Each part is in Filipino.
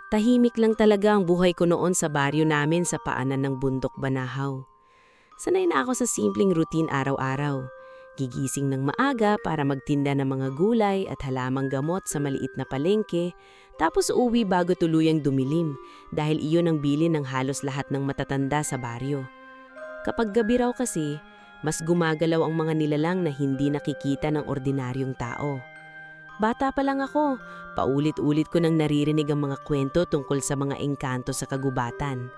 Tahimik lang talaga ang buhay ko noon sa baryo namin sa paanan ng bundok Banahaw. Sanay na ako sa simpleng routine araw-araw. Gigising ng maaga para magtinda ng mga gulay at halamang gamot sa maliit na palengke, tapos uwi bago tuluyang dumilim dahil iyon ang bilin ng halos lahat ng matatanda sa baryo. Kapag gabi raw kasi, mas gumagalaw ang mga nilalang na hindi nakikita ng ordinaryong tao. Bata pa lang ako, paulit-ulit ko nang naririnig ang mga kwento tungkol sa mga engkanto sa kagubatan.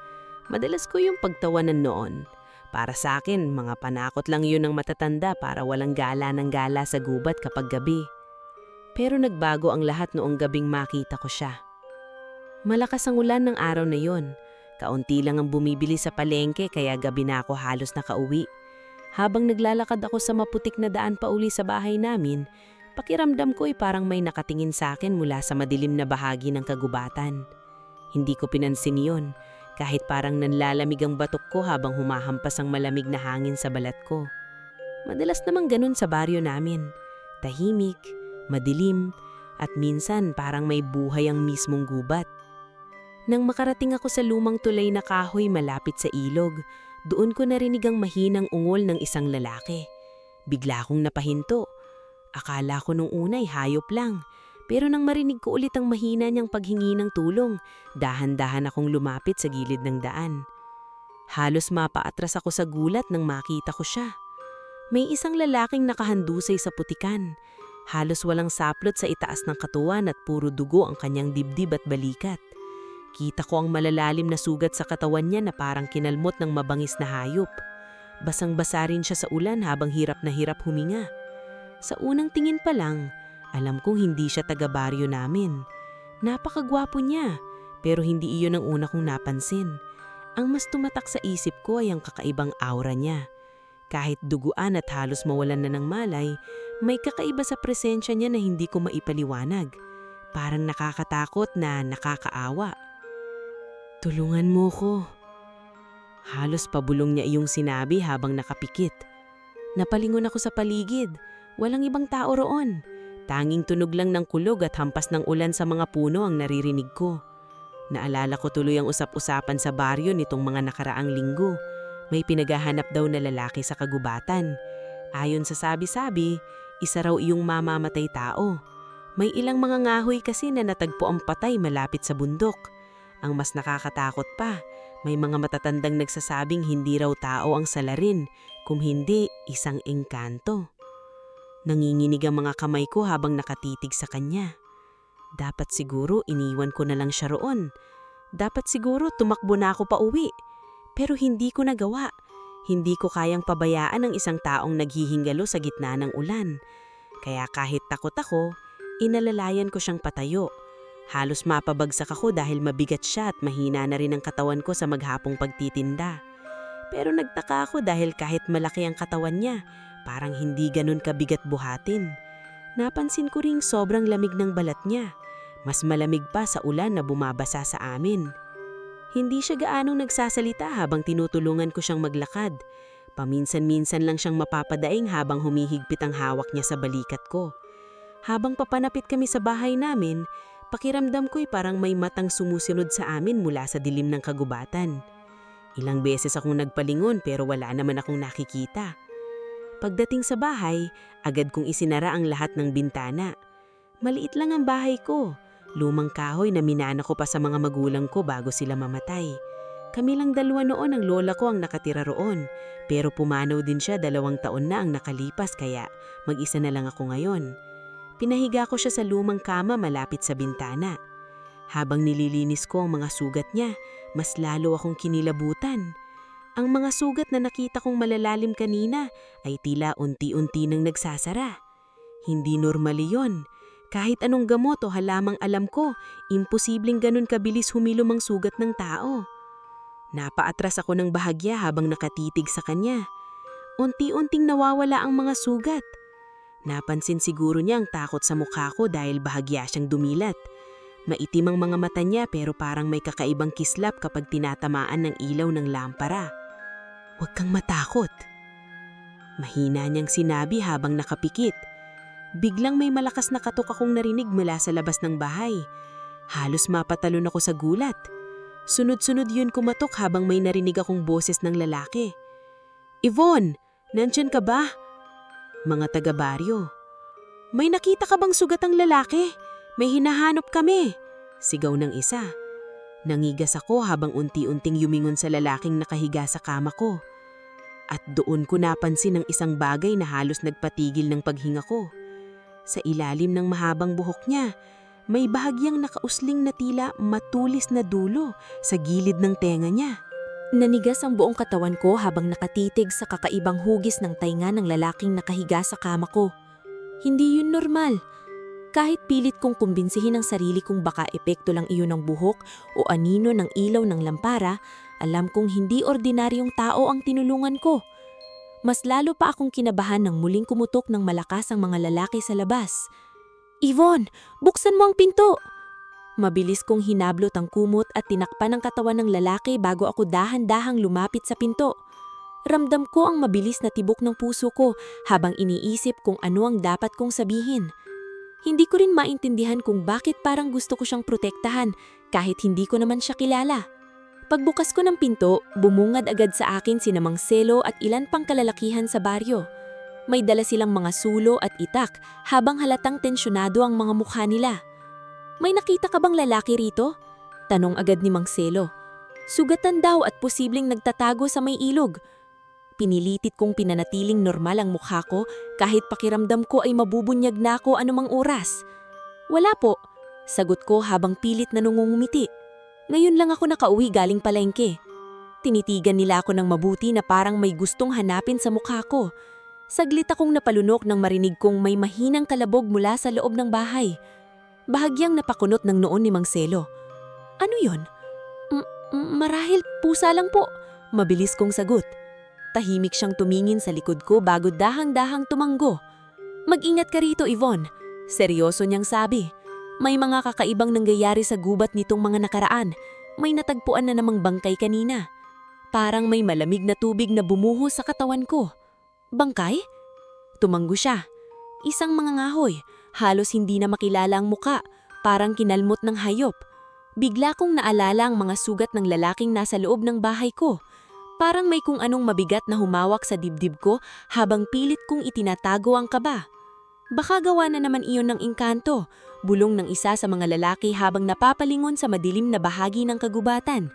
Madalas ko yung pagtawanan noon. Para sa akin, mga panakot lang yun ng matatanda para walang gala ng gala sa gubat kapag gabi. Pero nagbago ang lahat noong gabing makita ko siya. Malakas ang ulan ng araw na yon. Kaunti lang ang bumibili sa palengke kaya gabi na ako halos nakauwi. Habang naglalakad ako sa maputik na daan pauli sa bahay namin, pakiramdam ko ay parang may nakatingin sa akin mula sa madilim na bahagi ng kagubatan. Hindi ko pinansin yon. Kahit parang nanlalamig ang batok ko habang humahampas ang malamig na hangin sa balat ko. Madalas namang ganun sa baryo namin. Tahimik, madilim, at minsan parang may buhay ang mismong gubat. Nang makarating ako sa lumang tulay na kahoy malapit sa ilog, doon ko narinig ang mahinang ungol ng isang lalaki. Bigla akong napahinto. Akala ko nung unay hayop lang. Pero nang marinig ko ulit ang mahina niyang paghingi ng tulong, dahan-dahan akong lumapit sa gilid ng daan. Halos mapaatras ako sa gulat nang makita ko siya. May isang lalaking nakahandusay sa putikan. Halos walang saplot sa itaas ng katawan at puro dugo ang kanyang dibdib at balikat. Kita ko ang malalalim na sugat sa katawan niya na parang kinalmot ng mabangis na hayop. Basang-basa rin siya sa ulan habang hirap na hirap huminga. Sa unang tingin pa lang, alam kong hindi siya taga-baryo namin. Napakagwapo niya, pero hindi iyon ang una kong napansin. Ang mas tumatak sa isip ko ay ang kakaibang aura niya. Kahit duguan at halos mawalan na ng malay, may kakaiba sa presensya niya na hindi ko maipaliwanag. Parang nakakatakot na nakakaawa. "Tulungan mo ko." Halos pabulong niya iyong sinabi habang nakapikit. Napalingon ako sa paligid. Walang ibang tao roon. Tanging tunog lang ng kulog at hampas ng ulan sa mga puno ang naririnig ko. Naalala ko tuloy ang usap-usapan sa baryo nitong mga nakaraang linggo. May pinaghahanap daw na lalaki sa kagubatan. Ayon sa sabi-sabi, isa raw iyong mamamatay tao. May ilang mga ngahoy kasi na natagpo ang patay malapit sa bundok. Ang mas nakakatakot pa, may mga matatandang nagsasabing hindi raw tao ang salarin, kung hindi isang engkanto. Nanginginig ang mga kamay ko habang nakatitig sa kanya. Dapat siguro iniwan ko na lang siya roon. Dapat siguro tumakbo na ako pa uwi. Pero hindi ko nagawa. Hindi ko kayang pabayaan ang isang taong naghihingalo sa gitna ng ulan. Kaya kahit takot ako, inalalayan ko siyang patayo. Halos mapabagsak ako dahil mabigat siya at mahina na rin ang katawan ko sa maghapong pagtitinda. Pero nagtaka ako dahil kahit malaki ang katawan niya, parang hindi ganun kabigat buhatin. Napansin ko ring sobrang lamig ng balat niya. Mas malamig pa sa ulan na bumabasa sa amin. Hindi siya gaanong nagsasalita habang tinutulungan ko siyang maglakad. Paminsan-minsan lang siyang mapapadaing habang humihigpit ang hawak niya sa balikat ko. Habang papanapit kami sa bahay namin, pakiramdam ko'y parang may matang sumusunod sa amin mula sa dilim ng kagubatan. Ilang beses akong nagpalingon pero wala naman akong nakikita. Pagdating sa bahay, agad kong isinara ang lahat ng bintana. Maliit lang ang bahay ko. Lumang kahoy na minana ko pa sa mga magulang ko bago sila mamatay. Kami lang dalawa noon ang lola ko ang nakatira roon. Pero pumanaw din siya 2 taon na ang nakalipas kaya mag-isa na lang ako ngayon. Pinahiga ko siya sa lumang kama malapit sa bintana. Habang nililinis ko ang mga sugat niya, mas lalo akong kinilabutan. Ang mga sugat na nakita kong malalalim kanina ay tila unti-unti nang nagsasara. Hindi normal iyon. Kahit anong gamot o halamang alam ko, imposibleng ganun kabilis humilom ang sugat ng tao. Napaatras ako ng bahagya habang nakatitig sa kanya. Unti-unting nawawala ang mga sugat. Napansin siguro niya ang takot sa mukha ko dahil bahagya siyang dumilat. Maitim ang mga mata niya pero parang may kakaibang kislap kapag tinatamaan ng ilaw ng lampara. "Huwag kang matakot." Mahina niyang sinabi habang nakapikit. Biglang may malakas na katok akong narinig mula sa labas ng bahay. Halos mapatalon ako sa gulat. Sunod-sunod yun kumatok habang may narinig akong boses ng lalaki. "Yvonne, nandyan ka ba?" Mga taga-baryo. "May nakita ka bang sugatang lalaki? May hinahanap kami," sigaw ng isa. Nangigas ako habang unti-unting yumingon sa lalaking nakahiga sa kama ko. At doon ko napansin ang isang bagay na halos nagpatigil ng paghinga ko. Sa ilalim ng mahabang buhok niya, may bahagyang nakausling na tila matulis na dulo sa gilid ng tenga niya. Nanigas ang buong katawan ko habang nakatitig sa kakaibang hugis ng tainga ng lalaking nakahiga sa kama ko. Hindi yun normal. Kahit pilit kong kumbinsihin ang sarili kong baka epekto lang iyon ng buhok o anino ng ilaw ng lampara, alam kong hindi ordinaryong tao ang tinulungan ko. Mas lalo pa akong kinabahan nang muling kumutok ng malakas ang mga lalaki sa labas. "Yvonne, buksan mo ang pinto!" Mabilis kong hinablot ang kumot at tinakpan ang katawan ng lalaki bago ako dahan-dahang lumapit sa pinto. Ramdam ko ang mabilis na tibok ng puso ko habang iniisip kung ano ang dapat kong sabihin. Hindi ko rin maintindihan kung bakit parang gusto ko siyang protektahan kahit hindi ko naman siya kilala. Pagbukas ko ng pinto, bumungad agad sa akin si Mang Selo at ilan pang kalalakihan sa baryo. May dala silang mga sulo at itak habang halatang tensyonado ang mga mukha nila. "May nakita ka bang lalaki rito?" Tanong agad ni Mang Selo. "Sugatan daw at posibleng nagtatago sa may ilog." Pinilitit kong pinanatiling normal ang mukha ko kahit pakiramdam ko ay mabubunyag na ako anumang oras. "Wala po," sagot ko habang pilit na nangungumiti. "Ngayon lang ako nakauwi galing palengke." Tinitigan nila ako ng mabuti na parang may gustong hanapin sa mukha ko. Saglit akong napalunok nang marinig kong may mahinang kalabog mula sa loob ng bahay. Bahagyang napakunot ng noon ni Mang Selo. "Ano yon?" Marahil pusa lang po," mabilis kong sagot. Tahimik siyang tumingin sa likod ko bago dahang-dahang tumanggo. "Mag-ingat ka rito, Yvonne," seryoso niyang sabi. "May mga kakaibang nangyayari sa gubat nitong mga nakaraan. May natagpuan na namang bangkay kanina. Parang may malamig na tubig na bumuho sa katawan ko." "Bangkay?" Tumanggo siya. Isang mangangahoy, halos hindi na makilala ang muka, parang kinalmot ng hayop. Bigla kong naalala ang mga sugat ng lalaking nasa loob ng bahay ko. Parang may kung anong mabigat na humawak sa dibdib ko habang pilit kong itinatago ang kaba. Baka gawa na naman iyon ng engkanto, bulong ng isa sa mga lalaki habang napapalingon sa madilim na bahagi ng kagubatan.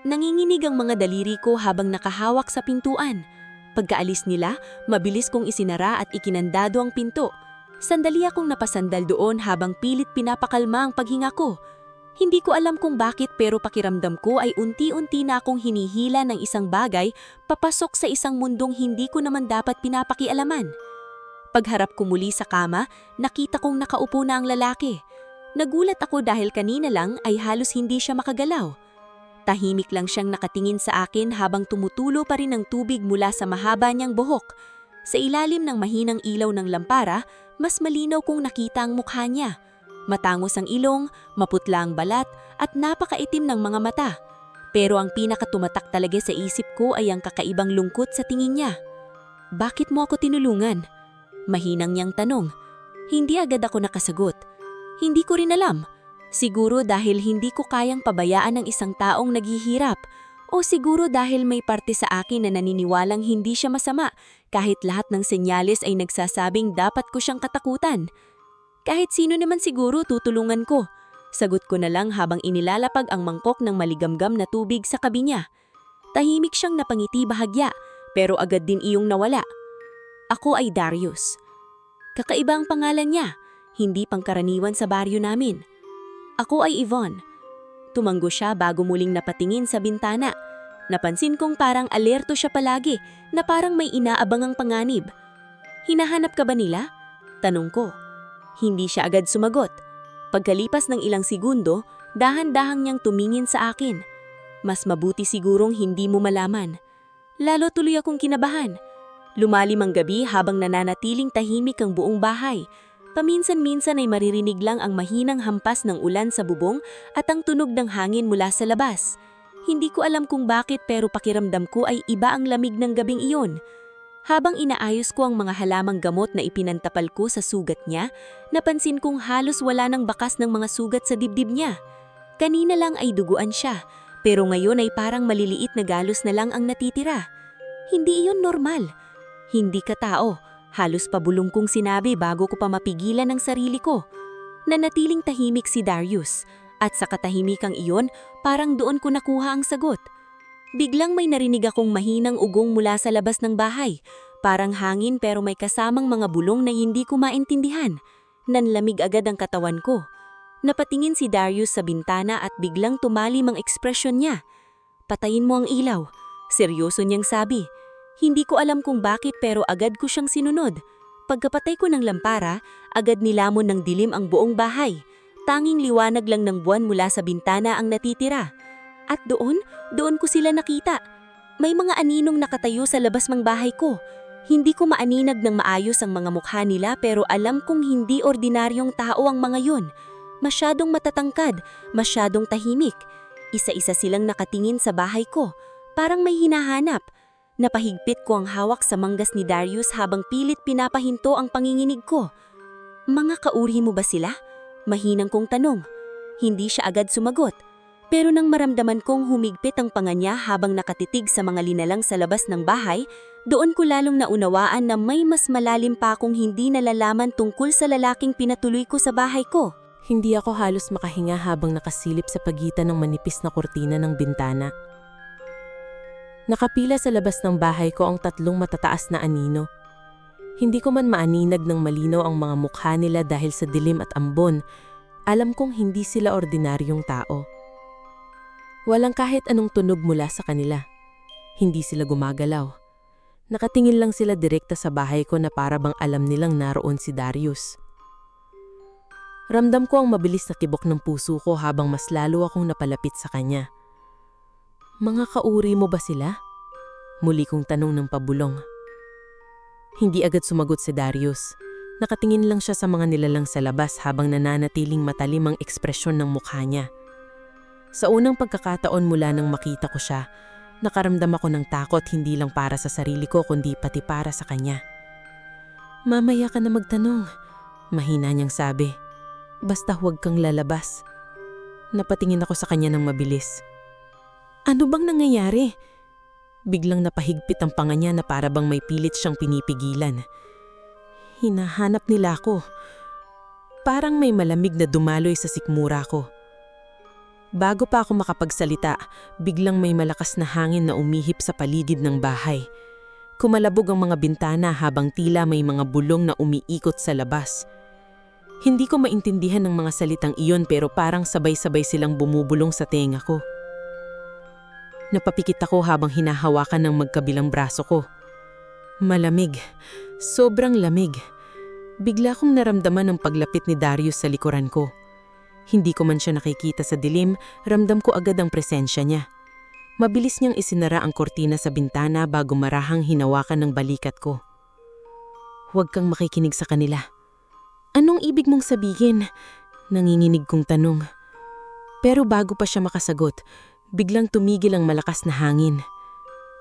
Nanginginig ang mga daliri ko habang nakahawak sa pintuan. Pagkaalis nila, mabilis kong isinara at ikinandado ang pinto. Sandali akong napasandal doon habang pilit pinapakalma ang paghinga ko. Hindi ko alam kung bakit pero pakiramdam ko ay unti-unti na akong hinihila ng isang bagay papasok sa isang mundong hindi ko naman dapat pinapakialaman. Pagharap ko muli sa kama, nakita kong nakaupo na ang lalaki. Nagulat ako dahil kanina lang ay halos hindi siya makagalaw. Tahimik lang siyang nakatingin sa akin habang tumutulo pa rin ang tubig mula sa mahaba niyang buhok. Sa ilalim ng mahinang ilaw ng lampara, mas malinaw kong nakita ang mukha niya. Matangos ang ilong, maputla ang balat, at napakaitim ng mga mata. Pero ang pinakatumatak talaga sa isip ko ay ang kakaibang lungkot sa tingin niya. "Bakit mo ako tinulungan?" Mahinang niyang tanong. Hindi agad ako nakasagot. Hindi ko rin alam. Siguro dahil hindi ko kayang pabayaan ng isang taong naghihirap. O siguro dahil may parte sa akin na naniniwalang hindi siya masama kahit lahat ng senyales ay nagsasabing dapat ko siyang katakutan. "Kahit sino naman siguro tutulungan ko." Sagot ko na lang habang inilalapag ang mangkok ng maligamgam na tubig sa kabi niya. Tahimik siyang napangiti bahagya, pero agad din iyong nawala. "Ako ay Darius." Kakaiba ang pangalan niya, hindi pangkaraniwan sa baryo namin. "Ako ay Yvonne." Tumanggo siya bago muling napatingin sa bintana. Napansin kong parang alerto siya palagi, na parang may inaabangang panganib. "Hinahanap ka ba nila?" Tanong ko. Hindi siya agad sumagot. Pagkalipas ng ilang segundo, dahan-dahang niyang tumingin sa akin. "Mas mabuti sigurong hindi mo malaman." Lalo tuloy akong kinabahan. Lumalim ang gabi habang nananatiling tahimik ang buong bahay. Paminsan-minsan ay maririnig lang ang mahinang hampas ng ulan sa bubong at ang tunog ng hangin mula sa labas. Hindi ko alam kung bakit pero pakiramdam ko ay iba ang lamig ng gabing iyon. Habang inaayos ko ang mga halamang gamot na ipinantapal ko sa sugat niya, napansin kong halos wala ng bakas ng mga sugat sa dibdib niya. Kanina lang ay duguan siya, pero ngayon ay parang maliliit na galos na lang ang natitira. Hindi iyon normal. Hindi katao. Halos pabulong kong sinabi bago ko pa mapigilan ang sarili ko. Nanatiling tahimik si Darius, at sa katahimikang iyon, parang doon ko nakuha ang sagot. Biglang may narinig akong mahinang ugong mula sa labas ng bahay. Parang hangin pero may kasamang mga bulong na hindi ko maintindihan. Nanlamig agad ang katawan ko. Napatingin si Darius sa bintana at biglang tumalim ang ekspresyon niya. "Patayin mo ang ilaw," seryoso niyang sabi. Hindi ko alam kung bakit pero agad ko siyang sinunod. Pagkapatay ko ng lampara, agad nilamon ng dilim ang buong bahay. Tanging liwanag lang ng buwan mula sa bintana ang natitira. At doon ko sila nakita. May mga aninong nakatayo sa labas ng bahay ko. Hindi ko maaninag ng maayos ang mga mukha nila pero alam kong hindi ordinaryong tao ang mga yun. Masyadong matatangkad, masyadong tahimik. Isa-isa silang nakatingin sa bahay ko, parang may hinahanap. Napahigpit ko ang hawak sa manggas ni Darius habang pilit pinapahinto ang panginginig ko. "Mga kauri mo ba sila?" Mahinang kong tanong. Hindi siya agad sumagot. Pero nang maramdaman kong humigpit ang panga niya habang nakatitig sa mga linalang sa labas ng bahay, doon ko lalong naunawaan na may mas malalim pa akong hindi nalalaman tungkol sa lalaking pinatuloy ko sa bahay ko. Hindi ako halos makahinga habang nakasilip sa pagitan ng manipis na kurtina ng bintana. Nakapila sa labas ng bahay ko ang 3 matataas na anino. Hindi ko man maaninag ng malinaw ang mga mukha nila dahil sa dilim at ambon. Alam kong hindi sila ordinaryong tao. Walang kahit anong tunog mula sa kanila. Hindi sila gumagalaw. Nakatingin lang sila direkta sa bahay ko na para bang alam nilang naroon si Darius. Ramdam ko ang mabilis na tibok ng puso ko habang mas lalo akong napalapit sa kanya. "Mga kauri mo ba sila?" Muli kong tanong ng pabulong. Hindi agad sumagot si Darius. Nakatingin lang siya sa mga nilalang sa labas habang nananatiling matalim ang ekspresyon ng mukha niya. Sa unang pagkakataon mula nang makita ko siya, nakaramdam ako ng takot hindi lang para sa sarili ko kundi pati para sa kanya. "Mamaya ka na magtanong," mahina niyang sabi. "Basta huwag kang lalabas." Napatingin ako sa kanya ng mabilis. "Ano bang nangyayari?" Biglang napahigpit ang panga niya na para bang may pilit siyang pinipigilan. "Hinahanap nila ako." Parang may malamig na dumaloy sa sikmura ko. Bago pa ako makapagsalita, biglang may malakas na hangin na umihip sa paligid ng bahay. Kumalabog ang mga bintana habang tila may mga bulong na umiikot sa labas. Hindi ko maintindihan ng mga salitang iyon pero parang sabay-sabay silang bumubulong sa tenga ko. Napapikit ako habang hinahawakan ng magkabilang braso ko. Malamig. Sobrang lamig. Bigla kong naramdaman ang paglapit ni Darius sa likuran ko. Hindi ko man siya nakikita sa dilim, ramdam ko agad ang presensya niya. Mabilis niyang isinara ang kortina sa bintana bago marahang hinawakan ng balikat ko. "Huwag kang makikinig sa kanila." "Anong ibig mong sabihin?" Nanginginig kong tanong. Pero bago pa siya makasagot, biglang tumigil ang malakas na hangin.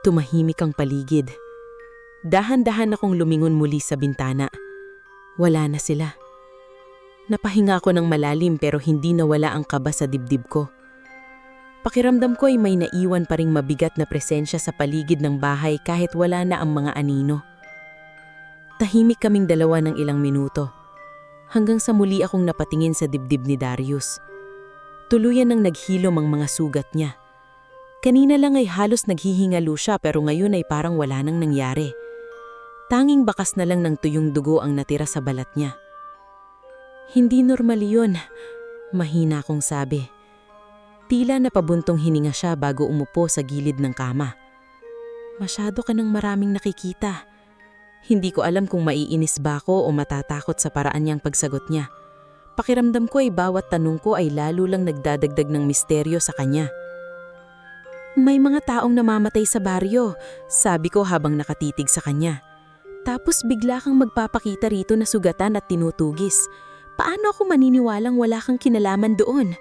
Tumahimik ang paligid. Dahan-dahan akong lumingon muli sa bintana. Wala na sila. Napahinga ako ng malalim pero hindi nawala ang kaba sa dibdib ko. Pakiramdam ko ay may naiwan pa ring mabigat na presensya sa paligid ng bahay kahit wala na ang mga anino. Tahimik kaming dalawa ng ilang minuto. Hanggang sa muli akong napatingin sa dibdib ni Darius. Tuluyan nang naghilom ang mga sugat niya. Kanina lang ay halos naghihingalo siya pero ngayon ay parang wala nang nangyari. Tanging bakas na lang ng tuyong dugo ang natira sa balat niya. "Hindi normal yun," mahina kong sabi. Tila napabuntong hininga siya bago umupo sa gilid ng kama. "Masyado ka nang maraming nakikita." Hindi ko alam kung maiinis ba ako o matatakot sa paraan niyang pagsagot niya. Pakiramdam ko ay bawat tanong ko ay lalo lang nagdadagdag ng misteryo sa kanya. "May mga taong namamatay sa baryo," sabi ko habang nakatitig sa kanya. "Tapos bigla kang magpapakita rito na sugatan at tinutugis. Paano ako maniniwalang wala kang kinalaman doon?"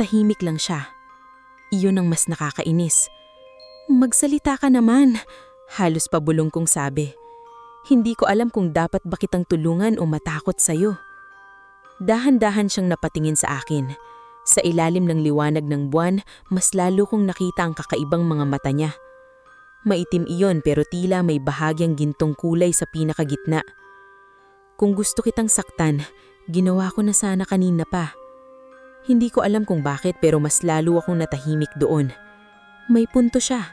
Tahimik lang siya. Iyon ang mas nakakainis. "Magsalita ka naman," Halos pabulong kong sabi. Hindi ko alam kung dapat ba kitang tulungan o matakot sa'yo. Dahan-dahan siyang napatingin sa akin. Sa ilalim ng liwanag ng buwan, mas lalo kong nakita ang kakaibang mga mata niya. Maitim iyon pero tila may bahagyang gintong kulay sa pinakagitna. Kung gusto kitang saktan, ginawa ko na sana kanina pa. Hindi ko alam kung bakit pero mas lalo akong natahimik doon. May punto siya.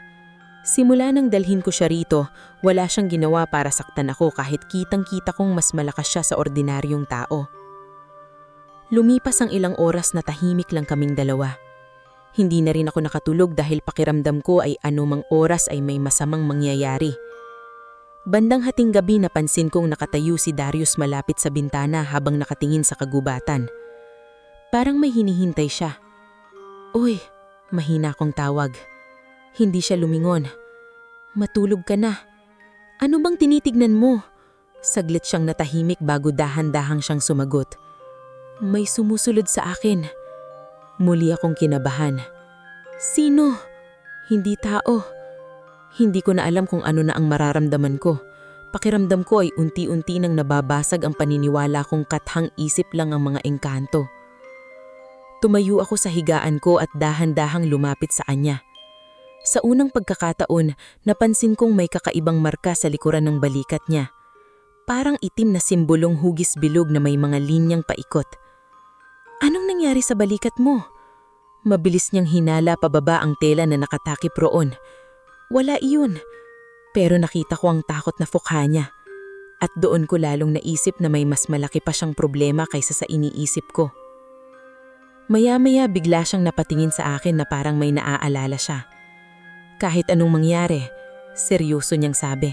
Simula nang dalhin ko siya rito, wala siyang ginawa para saktan ako kahit kitang-kita kong mas malakas siya sa ordinaryong tao. Lumipas ang ilang oras na tahimik lang kaming dalawa. Hindi na rin ako nakatulog dahil pakiramdam ko ay anumang oras ay may masamang mangyayari. Bandang hating gabi napansin kong nakatayo si Darius malapit sa bintana habang nakatingin sa kagubatan. Parang may hinihintay siya. "Uy," mahina akong tawag. Hindi siya lumingon. "Matulog ka na. Ano bang tinitignan mo?" Saglit siyang natahimik bago dahan-dahang siyang sumagot. "May sumusulod sa akin." Muli akong kinabahan. "Sino?" "Hindi tao." Hindi ko na alam kung ano na ang mararamdaman ko. Pakiramdam ko ay unti-unti nang nababasag ang paniniwala kong kathang isip lang ang mga engkanto. Tumayo ako sa higaan ko at dahan-dahang lumapit sa kanya. Sa unang pagkakataon, napansin kong may kakaibang marka sa likuran ng balikat niya. Parang itim na simbolong hugis bilog na may mga linyang paikot. "Anong nangyari sa balikat mo?" Mabilis niyang hinala pababa ang tela na nakatakip roon. Wala iyon, pero nakita ko ang takot na mukha niya. At doon ko lalong naisip na may mas malaki pa siyang problema kaysa sa iniisip ko. Maya-maya bigla siyang napatingin sa akin na parang may naaalala siya. Kahit anong mangyari, seryoso niyang sabi.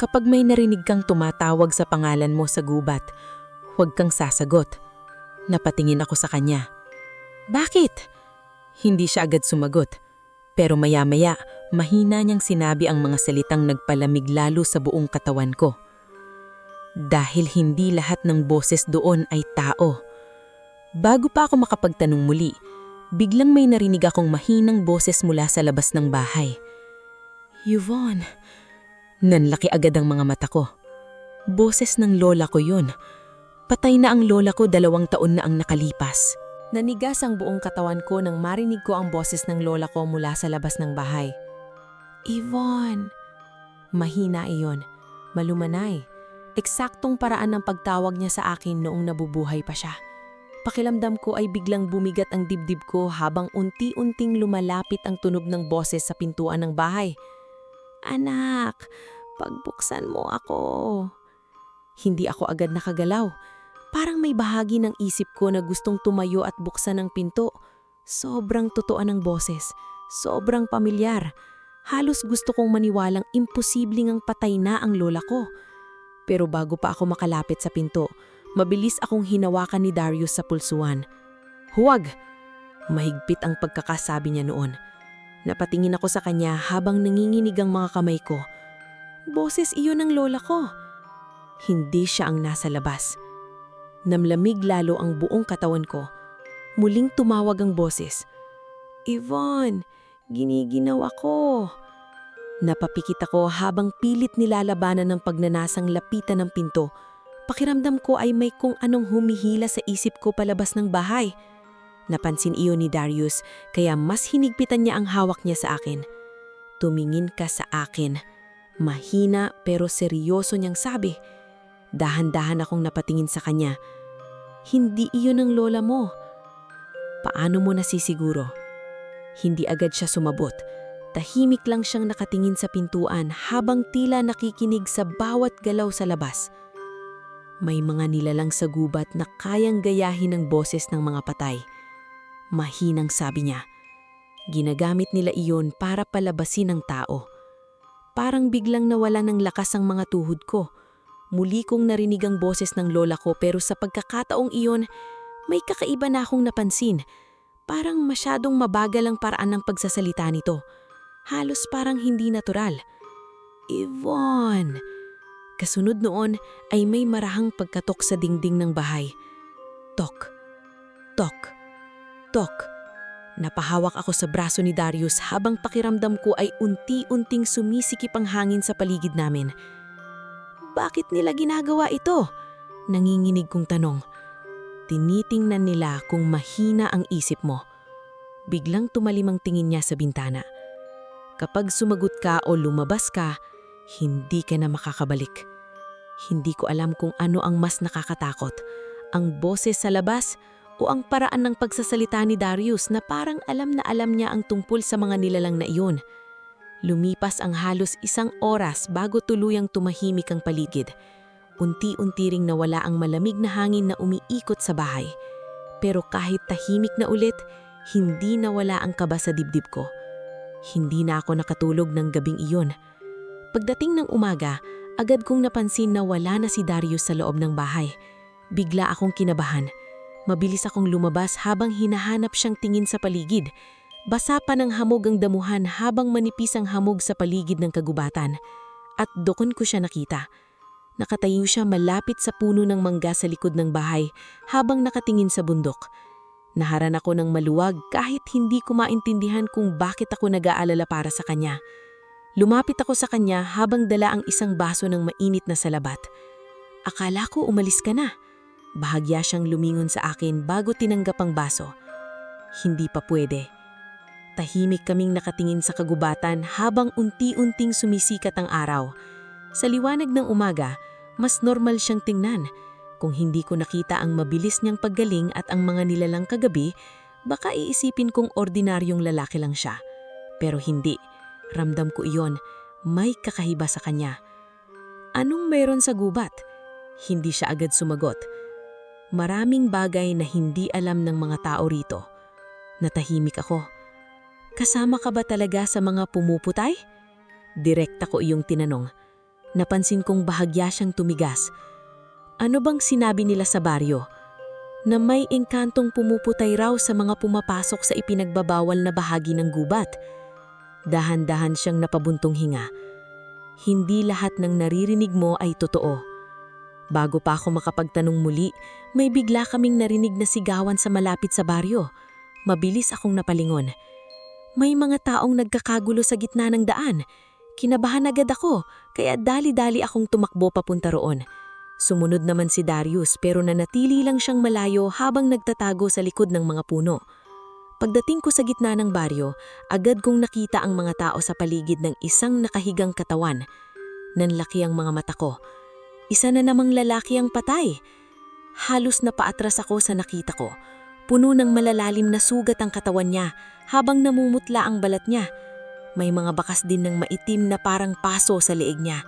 "Kapag may narinig kang tumatawag sa pangalan mo sa gubat, huwag kang sasagot." Napatingin ako sa kanya. "Bakit?" Hindi siya agad sumagot. Pero maya-maya, mahina niyang sinabi ang mga salitang nagpalamig lalo sa buong katawan ko. "Dahil hindi lahat ng boses doon ay tao." Bago pa ako makapagtanong muli, biglang may narinig akong mahinang boses mula sa labas ng bahay. "Yvonne." Nanlaki agad ang mga mata ko. Boses ng lola ko yun. Patay na ang lola ko 2 taon na ang nakalipas. Nanigas ang buong katawan ko nang marinig ko ang boses ng lola ko mula sa labas ng bahay. "Yvonne." Mahina iyon, malumanay. Eksaktong paraan ng pagtawag niya sa akin noong nabubuhay pa siya. Pakiramdam ko ay biglang bumigat ang dibdib ko habang unti-unting lumalapit ang tunog ng boses sa pintuan ng bahay. "Anak, pagbuksan mo ako." Hindi ako agad nakagalaw. Parang may bahagi ng isip ko na gustong tumayo at buksan ang pinto. Sobrang totoo ng boses, sobrang pamilyar. Halos gusto kong maniwalang imposibleng ang patay na ang lola ko. Pero bago pa ako makalapit sa pinto, mabilis akong hinawakan ni Darius sa pulsuan. "Huwag!" Mahigpit ang pagkakasabi niya noon. Napatingin ako sa kanya habang nanginginig ang mga kamay ko. Boses iyon ng lola ko. Hindi siya ang nasa labas. Namlamig lalo ang buong katawan ko. Muling tumawag ang boses. "Yvonne, giniginaw ako." Napapikit ako habang pilit nilalabanan ng pagnanasang lapitan ng pinto. Pakiramdam ko ay may kung anong humihila sa isip ko palabas ng bahay. Napansin iyon ni Darius kaya mas hinigpitan niya ang hawak niya sa akin. "Tumingin ka sa akin." Mahina pero seryoso niyang sabi. Dahan-dahan akong napatingin sa kanya. "Hindi iyon ang lola mo." "Paano mo nasisiguro?" Hindi agad siya sumabot. Tahimik lang siyang nakatingin sa pintuan habang tila nakikinig sa bawat galaw sa labas. May mga nilalang sa gubat na kayang gayahin ang boses ng mga patay. Mahinang sabi niya. Ginagamit nila iyon para palabasin ang tao. Parang biglang nawala ng lakas ang mga tuhod ko. Muli kong narinig ang boses ng lola ko pero sa pagkakataong iyon, may kakaiba na akong napansin. Parang masyadong mabagal ang paraan ng pagsasalita nito. Halos parang hindi natural. "Yvonne." Kasunod noon ay may marahang pagkatok sa dingding ng bahay. Tok, tok, tok. Napahawak ako sa braso ni Darius habang pakiramdam ko ay unti-unting sumisikip ang hangin sa paligid namin. Bakit nila ginagawa ito? Nanginginig kong tanong. Tinitingnan nila kung mahina ang isip mo. Biglang tumalim ang tingin niya sa bintana. Kapag sumagot ka o lumabas ka, hindi ka na makakabalik. Hindi ko alam kung ano ang mas nakakatakot, ang boses sa labas o ang paraan ng pagsasalita ni Darius na parang alam na alam niya ang tungkol sa mga nilalang na iyon. Lumipas ang halos 1 oras bago tuluyang tumahimik ang paligid. Unti-unti ring nawala ang malamig na hangin na umiikot sa bahay. Pero kahit tahimik na ulit, hindi nawala ang kaba sa dibdib ko. Hindi na ako nakatulog ng gabing iyon. Pagdating ng umaga, agad kong napansin na wala na si Darius sa loob ng bahay. Bigla akong kinabahan. Mabilis akong lumabas habang hinahanap siyang tingin sa paligid. Basa pa ng hamog ang damuhan habang manipis ang hamog sa paligid ng kagubatan. At doon ko siya nakita. Nakatayo siya malapit sa puno ng mangga sa likod ng bahay habang nakatingin sa bundok. Naharan ako ng maluwag kahit hindi ko maintindihan kung bakit ako nag-aalala para sa kanya. Lumapit ako sa kanya habang dala ang isang baso ng mainit na salabat. Akala ko umalis ka na. Bahagya siyang lumingon sa akin bago tinanggap ang baso. Hindi pa pwede. Tahimik kaming nakatingin sa kagubatan habang unti-unting sumisikat ang araw. Sa liwanag ng umaga, mas normal siyang tingnan. Kung hindi ko nakita ang mabilis niyang paggaling at ang mga nilalang kagabi, baka iisipin kong ordinaryong lalaki lang siya. Pero hindi. Ramdam ko iyon. May kakaiba sa kanya. Anong meron sa gubat? Hindi siya agad sumagot. Maraming bagay na hindi alam ng mga tao rito. Natahimik ako. Kasama ka ba talaga sa mga pumuputay? Direkta ko iyong tinanong. Napansin kong bahagya siyang tumigas. Ano bang sinabi nila sa baryo? Na may engkantong pumuputay raw sa mga pumapasok sa ipinagbabawal na bahagi ng gubat. Dahan-dahan siyang napabuntong hinga. Hindi lahat ng naririnig mo ay totoo. Bago pa ako makapagtanong muli, may bigla kaming narinig na sigawan sa malapit sa baryo. Mabilis akong napalingon. May mga taong nagkakagulo sa gitna ng daan. Kinabahan agad ako, kaya dali-dali akong tumakbo papunta roon. Sumunod naman si Darius pero nanatili lang siyang malayo habang nagtatago sa likod ng mga puno. Pagdating ko sa gitna ng baryo, agad kong nakita ang mga tao sa paligid ng isang nakahigang katawan. Nanlaki ang mga mata ko. Isa na namang lalaki ang patay. Halos napaatras ako sa nakita ko. Puno ng malalalim na sugat ang katawan niya habang namumutla ang balat niya. May mga bakas din ng maitim na parang paso sa leeg niya.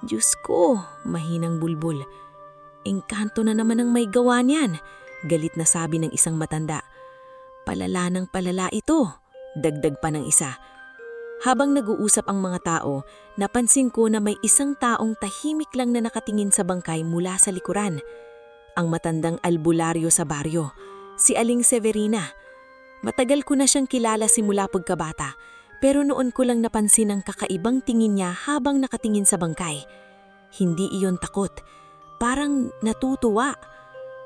Diyos ko, mahinang bulbul. Engkanto na naman ang may gawa niyan, galit na sabi ng isang matanda. Palala ng palala ito, dagdag pa ng isa. Habang nag-uusap ang mga tao, napansin ko na may isang taong tahimik lang na nakatingin sa bangkay mula sa likuran. Ang matandang albularyo sa baryo, si Aling Severina. Matagal ko na siyang kilala simula pagkabata, pero noon ko lang napansin ang kakaibang tingin niya habang nakatingin sa bangkay. Hindi iyon takot, parang natutuwa.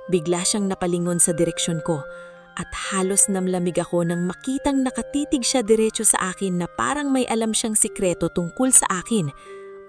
Bigla siyang napalingon sa direksyon ko. At halos namlamig ako nang makitang nakatitig siya diretso sa akin na parang may alam siyang sikreto tungkol sa akin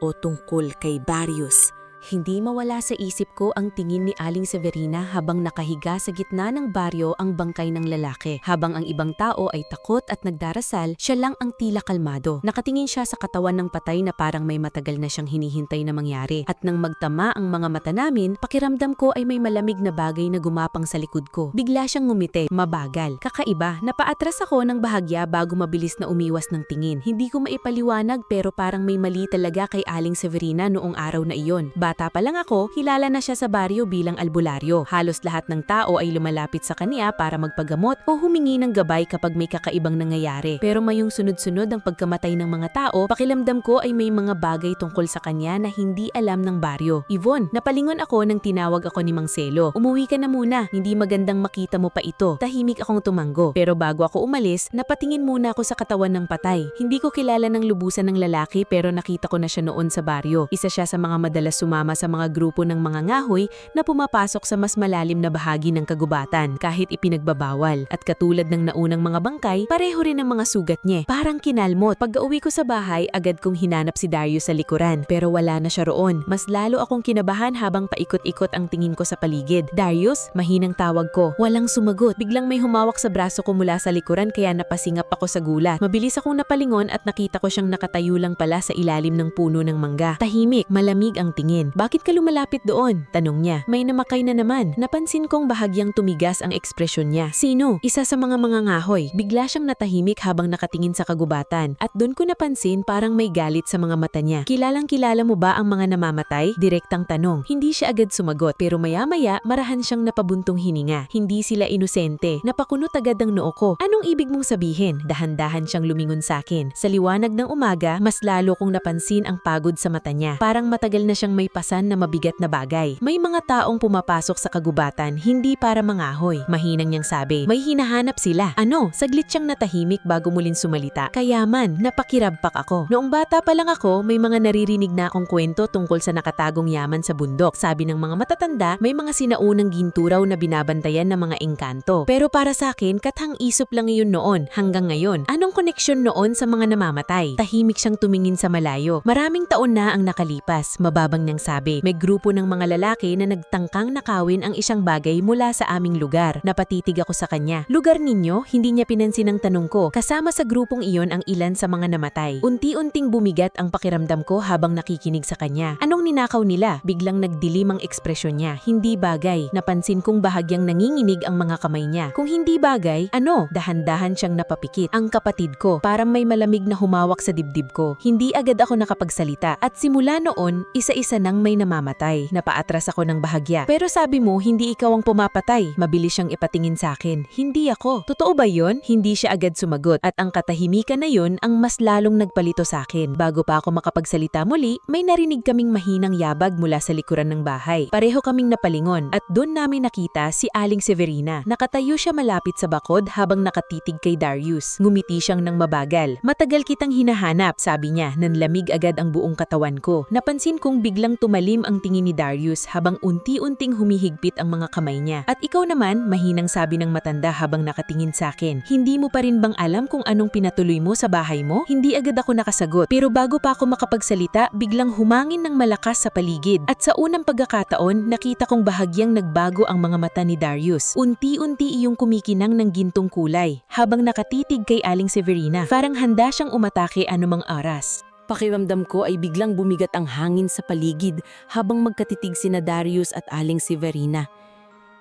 o tungkol kay Darius. Hindi mawala sa isip ko ang tingin ni Aling Severina habang nakahiga sa gitna ng baryo ang bangkay ng lalaki. Habang ang ibang tao ay takot at nagdarasal, siya lang ang tila kalmado. Nakatingin siya sa katawan ng patay na parang may matagal na siyang hinihintay na mangyari. At nang magtama ang mga mata namin, pakiramdam ko ay may malamig na bagay na gumapang sa likod ko. Bigla siyang ngumiti, mabagal. Kakaiba, napaatras ako ng bahagya bago mabilis na umiwas ng tingin. Hindi ko maipaliwanag pero parang may mali talaga kay Aling Severina noong araw na iyon. Bata pa lang ako, kilala na siya sa baryo bilang albularyo. Halos lahat ng tao ay lumalapit sa kanya para magpagamot o humingi ng gabay kapag may kakaibang nangyayari. Pero mayong sunod-sunod ang pagkamatay ng mga tao, pakiramdam ko ay may mga bagay tungkol sa kanya na hindi alam ng baryo. Yvonne, napalingon ako nang tinawag ako ni Mang Selo. Umuwi ka na muna, hindi magandang makita mo pa ito. Tahimik akong tumanggo. Pero bago ako umalis, napatingin muna ako sa katawan ng patay. Hindi ko kilala ng lubusan ng lalaki pero nakita ko na siya noon sa baryo. Isa siya sa mga madalas sumama sumama sa mga grupo ng mga ngahoy na pumapasok sa mas malalim na bahagi ng kagubatan kahit ipinagbabawal. At katulad ng naunang mga bangkay, pareho rin ang mga sugat niya. Parang kinalmot. Pagka-uwi ko sa bahay, agad kong hinanap si Darius sa likuran. Pero wala na siya roon. Mas lalo akong kinabahan habang paikot-ikot ang tingin ko sa paligid. Darius, mahinang tawag ko. Walang sumagot. Biglang may humawak sa braso ko mula sa likuran kaya napasingap ako sa gulat. Mabilis akong napalingon at nakita ko siyang nakatayo lang pala sa ilalim ng puno ng mangga. Tahimik, malamig ang tingin. Bakit ka lumalapit doon? Tanong niya. May namakay na naman. Napansin kong bahagyang tumigas ang ekspresyon niya. Sino? Isa sa mga ngahoy. Bigla siyang natahimik habang nakatingin sa kagubatan. At doon ko napansin parang may galit sa mga mata niya. Kilalang-kilala mo ba ang mga namamatay? Direktang tanong. Hindi siya agad sumagot pero maya-maya marahan siyang napabuntong hininga. Hindi sila inosente. Napakunot agad ang noo ko. Anong ibig mong sabihin? Dahan-dahan siyang lumingon sa akin. Sa liwanag ng umaga, mas lalo kong napansin ang pagod sa mata niya. Parang matagal na siyang may pasan na mabigat na bagay. May mga taong pumapasok sa kagubatan, hindi para mangahoy. Mahinang niyang sabi. May hinahanap sila. Ano? Saglit siyang natahimik bago muling sumalita. Kaya man, napakirabpak ako. Noong bata pa lang ako, may mga naririnig na akong kwento tungkol sa nakatagong yaman sa bundok. Sabi ng mga matatanda, may mga sinaunang ginturaw na binabantayan ng mga engkanto. Pero para sa akin, kathang isip lang iyon noon hanggang ngayon. Anong koneksyon noon sa mga namamatay? Tahimik siyang tumingin sa malayo. Maraming taon na ang nakalipas, mababang niyang sabi. May grupo ng mga lalaki na nagtangkang nakawin ang isang bagay mula sa aming lugar. Napatitig ako sa kanya. Lugar ninyo? Hindi niya pinansin ang tanong ko. Kasama sa grupong iyon ang ilan sa mga namatay. Unti-unting bumigat ang pakiramdam ko habang nakikinig sa kanya. Anong ninakaw nila? Biglang nagdilim ang ekspresyon niya. Hindi bagay. Napansin kong bahagyang nanginginig ang mga kamay niya. Kung hindi bagay, ano? Dahan-dahan siyang napapikit. Ang kapatid ko, parang may malamig na humawak sa dibdib ko. Hindi agad ako nakapagsalita at simula noon, isa-isa nang may namamatay. Napaatras ako ng bahagya. Pero sabi mo, hindi ikaw ang pumapatay. Mabilis siyang ipatingin sa akin. Hindi ako. Totoo ba yon? Hindi siya agad sumagot at ang katahimikan na yon ang mas lalong nagpalito sa akin. Bago pa ako makapagsalita muli, may narinig kaming mahinang yabag mula sa likuran ng bahay. Pareho kaming napalingon at doon namin nakita si Aling Severina. Nakatayo siya malapit sa bakod habang nakatitig kay Darius. Ngumiti siyang ng mabagal. Matagal kitang hinahanap, sabi niya. Nanlamig agad ang buong katawan ko. Napansin kong biglang tumalim ang tingin ni Darius habang unti-unting humihigpit ang mga kamay niya. At ikaw naman, mahinang sabi ng matanda habang nakatingin sa akin. Hindi mo pa rin bang alam kung anong pinatuloy mo sa bahay mo? Hindi agad ako nakasagot. Pero bago pa ako makapagsalita, biglang humangin ng malakas sa paligid. At sa unang pagkakataon, nakita kong bahagyang nagbago ang mga mata ni Darius. Unti-unti iyong kumikinang ng gintong kulay habang nakatitig kay Aling Severina. Parang handa siyang umatake anumang oras. Pakiramdam ko ay biglang bumigat ang hangin sa paligid habang magkatitig sina Darius at Aling Severina.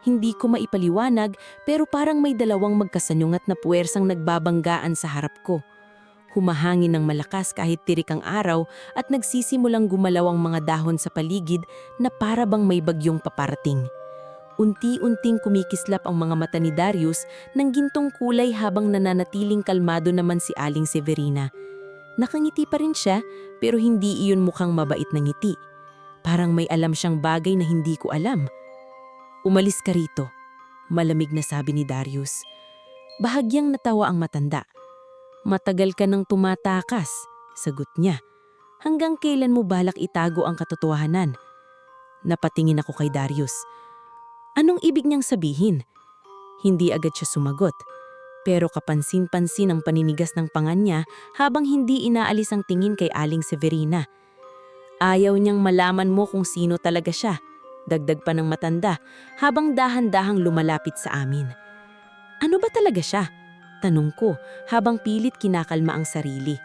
Hindi ko maipaliwanag pero parang may dalawang magkasanyungat na puwersang nagbabanggaan sa harap ko. Humahangin ng malakas kahit tirik ang araw at nagsisimulang gumalaw ang mga dahon sa paligid na para bang may bagyong paparating. Unti-unting kumikislap ang mga mata ni Darius ng gintong kulay habang nananatiling kalmado naman si Aling Severina. Nakangiti pa rin siya pero hindi iyon mukhang mabait na ngiti. Parang may alam siyang bagay na hindi ko alam. Umalis ka rito, malamig na sabi ni Darius. Bahagyang natawa ang matanda. Matagal ka nang tumatakas, sagot niya. Hanggang kailan mo balak itago ang katotohanan? Napatingin ako kay Darius. Anong ibig niyang sabihin? Hindi agad siya sumagot. Pero kapansin-pansin ang paninigas ng panga niya habang hindi inaalis ang tingin kay Aling Severina. Ayaw niyang malaman mo kung sino talaga siya, dagdag pa ng matanda habang dahan-dahang lumalapit sa amin. Ano ba talaga siya? Tanong ko habang pilit kinakalma ang sarili.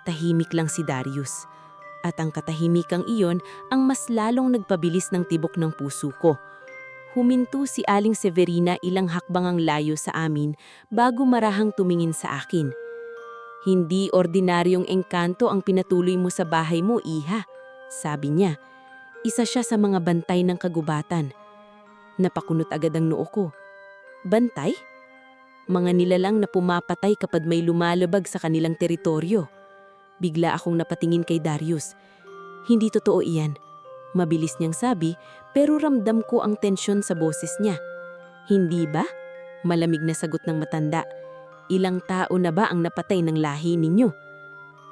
Tahimik lang si Darius. At ang katahimikang iyon ang mas lalong nagpabilis ng tibok ng puso ko. Huminto si Aling Severina ilang hakbang ang layo sa amin bago marahang tumingin sa akin. Hindi ordinaryong engkanto ang pinatuloy mo sa bahay mo, Iha, sabi niya. Isa siya sa mga bantay ng kagubatan. Napakunot agad ang noo ko. Bantay? Mga nilalang na pumapatay kapag may lumalabag sa kanilang teritoryo. Bigla akong napatingin kay Darius. Hindi totoo iyan. Mabilis niyang sabi, pero ramdam ko ang tensyon sa boses niya. Hindi ba? Malamig na sagot ng matanda. Ilang tao na ba ang napatay ng lahi ninyo?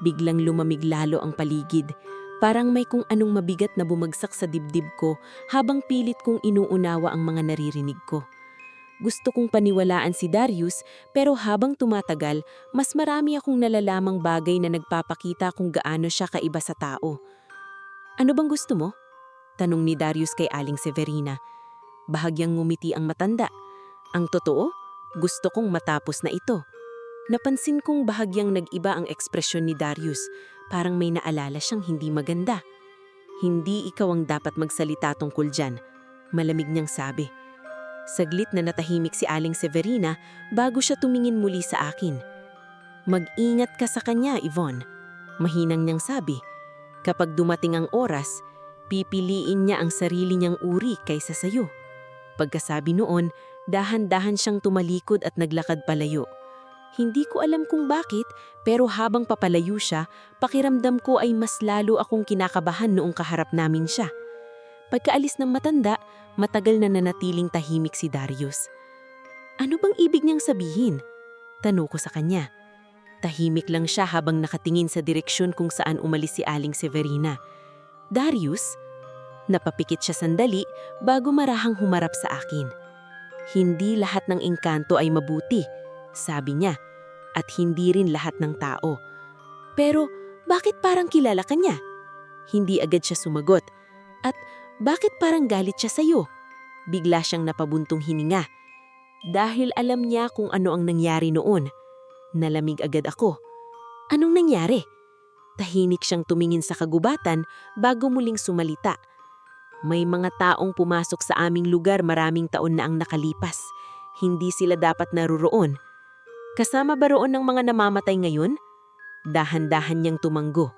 Biglang lumamig lalo ang paligid. Parang may kung anong mabigat na bumagsak sa dibdib ko habang pilit kong inuunawa ang mga naririnig ko. Gusto kong paniwalaan si Darius pero habang tumatagal, mas marami akong nalalamang bagay na nagpapakita kung gaano siya kaiba sa tao. Ano bang gusto mo? Tanong ni Darius kay Aling Severina. Bahagyang ngumiti ang matanda. Ang totoo, gusto kong matapos na ito. Napansin kong bahagyang nag-iba ang ekspresyon ni Darius, parang may naalala siyang hindi maganda. Hindi ikaw ang dapat magsalita tungkol dyan, malamig niyang sabi. Saglit na natahimik si Aling Severina bago siya tumingin muli sa akin. Mag-ingat ka sa kanya, Yvonne, mahinang niyang sabi. Kapag dumating ang oras, pipiliin niya ang sarili niyang uri kaysa sayo. Pagkasabi noon, dahan-dahan siyang tumalikod at naglakad palayo. Hindi ko alam kung bakit, pero habang papalayo siya, pakiramdam ko ay mas lalo akong kinakabahan noong kaharap namin siya. Pagkaalis ng matanda, matagal na nanatiling tahimik si Darius. Ano bang ibig niyang sabihin? Tanong ko sa kanya. Tahimik lang siya habang nakatingin sa direksyon kung saan umalis si Aling Severina. Darius? Napapikit siya sandali bago marahang humarap sa akin. Hindi lahat ng engkanto ay mabuti, sabi niya, at hindi rin lahat ng tao. Pero bakit parang kilala ka niya? Hindi agad siya sumagot. At bakit parang galit siya sa'yo? Bigla siyang napabuntong hininga. Dahil alam niya kung ano ang nangyari noon. Nalamig agad ako. Anong nangyari? Tahimik siyang tumingin sa kagubatan bago muling sumalita. May mga taong pumasok sa aming lugar maraming taon na ang nakalipas. Hindi sila dapat naruroon. Kasama ba roon ng mga namamatay ngayon? Dahan-dahan niyang tumanggo.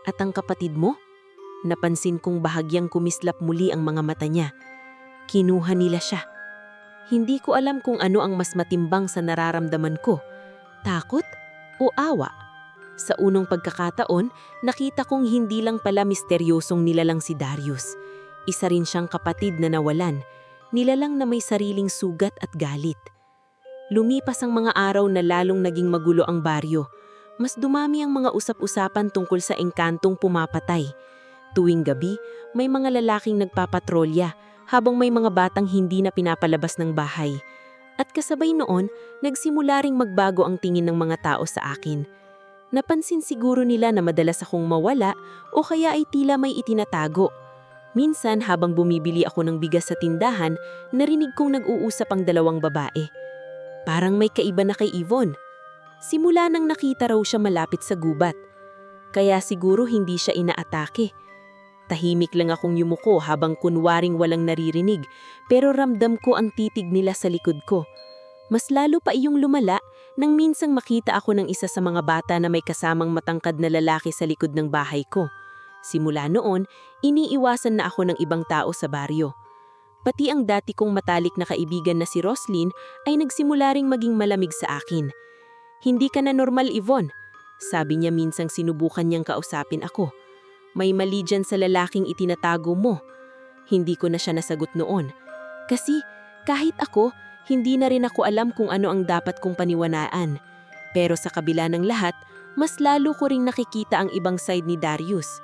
At ang kapatid mo? Napansin kong bahagyang kumislap muli ang mga mata niya. Kinuha nila siya. Hindi ko alam kung ano ang mas matimbang sa nararamdaman ko. Takot o awa? Sa unang pagkakataon, nakita kong hindi lang pala misteryosong nilalang si Darius. Isa rin siyang kapatid na nawalan. Nilalang na may sariling sugat at galit. Lumipas ang mga araw na lalong naging magulo ang baryo. Mas dumami ang mga usap-usapan tungkol sa engkantong pumapatay. Tuwing gabi, may mga lalaking nagpapatrolya habang may mga batang hindi na pinapalabas ng bahay. At kasabay noon, nagsimula ring magbago ang tingin ng mga tao sa akin. Napansin siguro nila na madalas akong mawala o kaya ay tila may itinatago. Minsan habang bumibili ako ng bigas sa tindahan, narinig kong nag-uusap ang dalawang babae. Parang may kaiba na kay Yvonne. Simula nang nakita raw siya malapit sa gubat. Kaya siguro hindi siya inaatake. Tahimik lang akong yumuko habang kunwaring walang naririnig, pero ramdam ko ang titig nila sa likod ko. Mas lalo pa iyong lumala nang minsang makita ako ng isa sa mga bata na may kasamang matangkad na lalaki sa likod ng bahay ko. Simula noon, iniiwasan na ako ng ibang tao sa baryo. Pati ang dati kong matalik na kaibigan na si Roslyn ay nagsimula ring maging malamig sa akin. Hindi ka na normal, Yvonne, sabi niya minsang sinubukan niyang kausapin ako. May mali dyan sa lalaking itinatago mo. Hindi ko na siya nasagot noon. Kasi kahit ako, hindi na rin ako alam kung ano ang dapat kong paniwanaan. Pero sa kabila ng lahat, mas lalo ko ring nakikita ang ibang side ni Darius.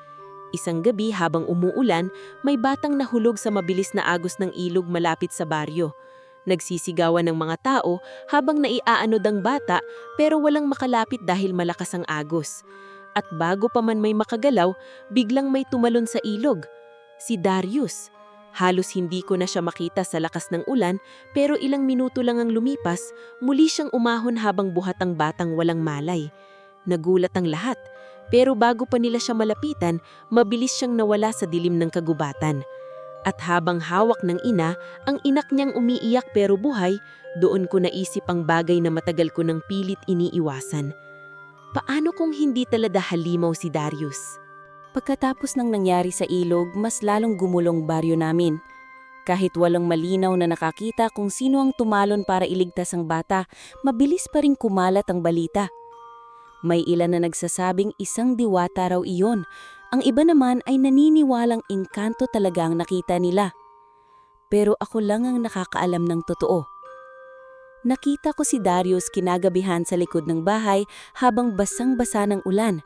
Isang gabi habang umuulan, may batang nahulog sa mabilis na agos ng ilog malapit sa baryo. Nagsisigawan ng mga tao habang naiaanod ang bata pero walang makalapit dahil malakas ang agos. At bago pa man may makagalaw, biglang may tumalon sa ilog. Si Darius. Halos hindi ko na siya makita sa lakas ng ulan pero ilang minuto lang ang lumipas, muli siyang umahon habang buhat ang batang walang malay. Nagulat ang lahat, pero bago pa nila siya malapitan, mabilis siyang nawala sa dilim ng kagubatan. At habang hawak ng ina, ang inak niyang umiiyak pero buhay, doon ko naisip ang bagay na matagal ko nang pilit iniiwasan. Paano kung hindi talaga halimaw si Darius? Pagkatapos ng nangyari sa ilog, mas lalong gumulong baryo namin. Kahit walang malinaw na nakakita kung sino ang tumalon para iligtas ang bata, mabilis pa rin kumalat ang balita. May ilan na nagsasabing isang diwata raw iyon. Ang iba naman ay naniniwalang engkanto talaga ang nakita nila. Pero ako lang ang nakakaalam ng totoo. Nakita ko si Darius kinagabihan sa likod ng bahay habang basang-basa ng ulan.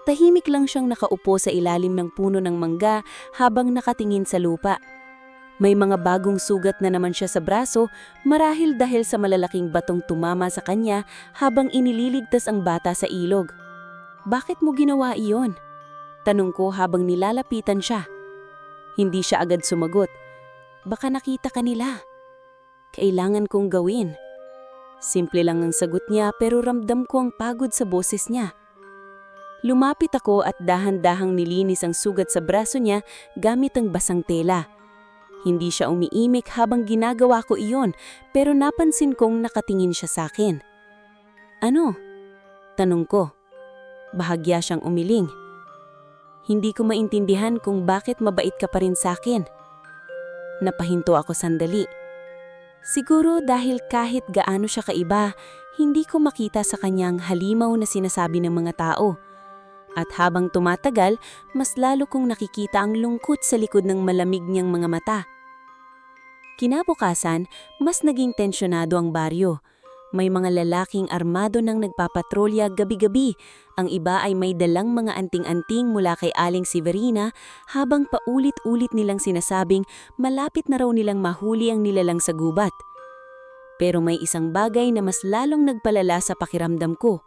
Tahimik lang siyang nakaupo sa ilalim ng puno ng mangga habang nakatingin sa lupa. May mga bagong sugat na naman siya sa braso marahil dahil sa malalaking batong tumama sa kanya habang inililigtas ang bata sa ilog. "Bakit mo ginawa iyon?" Tanong ko habang nilalapitan siya. Hindi siya agad sumagot. "Baka nakita ka nila. Kailangan kong gawin." Simple lang ang sagot niya pero ramdam ko ang pagod sa boses niya. Lumapit ako at dahan-dahang nilinis ang sugat sa braso niya gamit ang basang tela. Hindi siya umiimik habang ginagawa ko iyon pero napansin kong nakatingin siya sa akin. "Ano?" Tanong ko. Bahagya siyang umiling. "Hindi ko maintindihan kung bakit mabait ka pa rin sa akin." Napahinto ako sandali. Siguro dahil kahit gaano siya kaiba, hindi ko makita sa kanyang halimaw na sinasabi ng mga tao. At habang tumatagal, mas lalo kong nakikita ang lungkot sa likod ng malamig niyang mga mata. Kinabukasan, mas naging tensyonado ang baryo. May mga lalaking armado nang nagpapatrolya gabi-gabi. Ang iba ay may dalang mga anting-anting mula kay Aling Severina habang paulit-ulit nilang sinasabing malapit na raw nilang mahuli ang nilalang sa gubat. Pero may isang bagay na mas lalong nagpalala sa pakiramdam ko.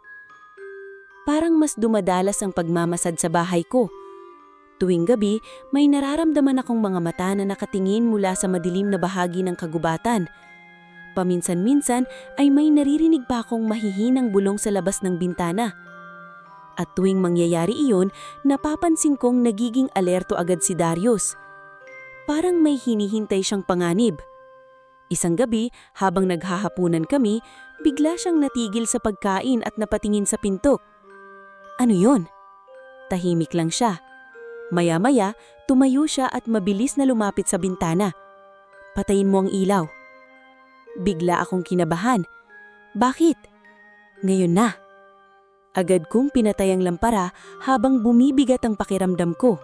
Parang mas dumadalas ang pagmamasad sa bahay ko. Tuwing gabi, may nararamdaman akong mga mata na nakatingin mula sa madilim na bahagi ng kagubatan. Paminsan-minsan ay may naririnig pa akong mahihinang bulong sa labas ng bintana. At tuwing mangyayari iyon, napapansin kong nagiging alerto agad si Darius. Parang may hinihintay siyang panganib. Isang gabi, habang naghahapunan kami, bigla siyang natigil sa pagkain at napatingin sa pinto. "Ano yun?" Tahimik lang siya. Maya-maya, tumayo siya at mabilis na lumapit sa bintana. "Patayin mo ang ilaw." Bigla akong kinabahan. "Bakit?" "Ngayon na." Agad kong pinatay ang lampara habang bumibigat ang pakiramdam ko.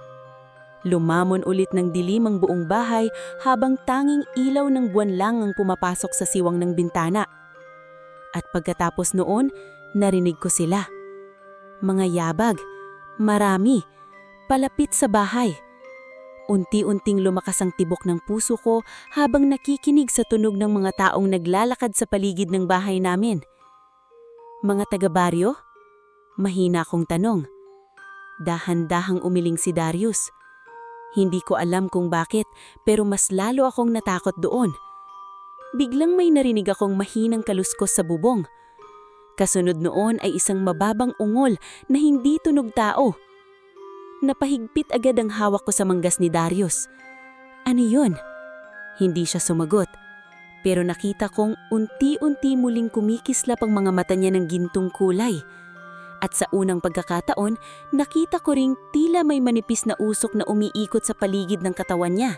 Lumamon ulit ng dilim ang buong bahay habang tanging ilaw ng buwan lang ang pumapasok sa siwang ng bintana. At pagkatapos noon, narinig ko sila. Mga yabag, marami, palapit sa bahay. Unti-unting lumakas ang tibok ng puso ko habang nakikinig sa tunog ng mga taong naglalakad sa paligid ng bahay namin. "Mga taga-baryo?" Mahina akong tanong. Dahan-dahang umiling si Darius. Hindi ko alam kung bakit pero mas lalo akong natakot doon. Biglang may narinig akong mahinang kaluskos sa bubong. Kasunod noon ay isang mababang ungol na hindi tunog tao. Napahigpit agad ang hawak ko sa manggas ni Darius. "Ano yun?" Hindi siya sumagot. Pero nakita kong unti-unti muling kumikislap ang mga mata niya ng gintong kulay. At sa unang pagkakataon, nakita ko ring tila may manipis na usok na umiikot sa paligid ng katawan niya.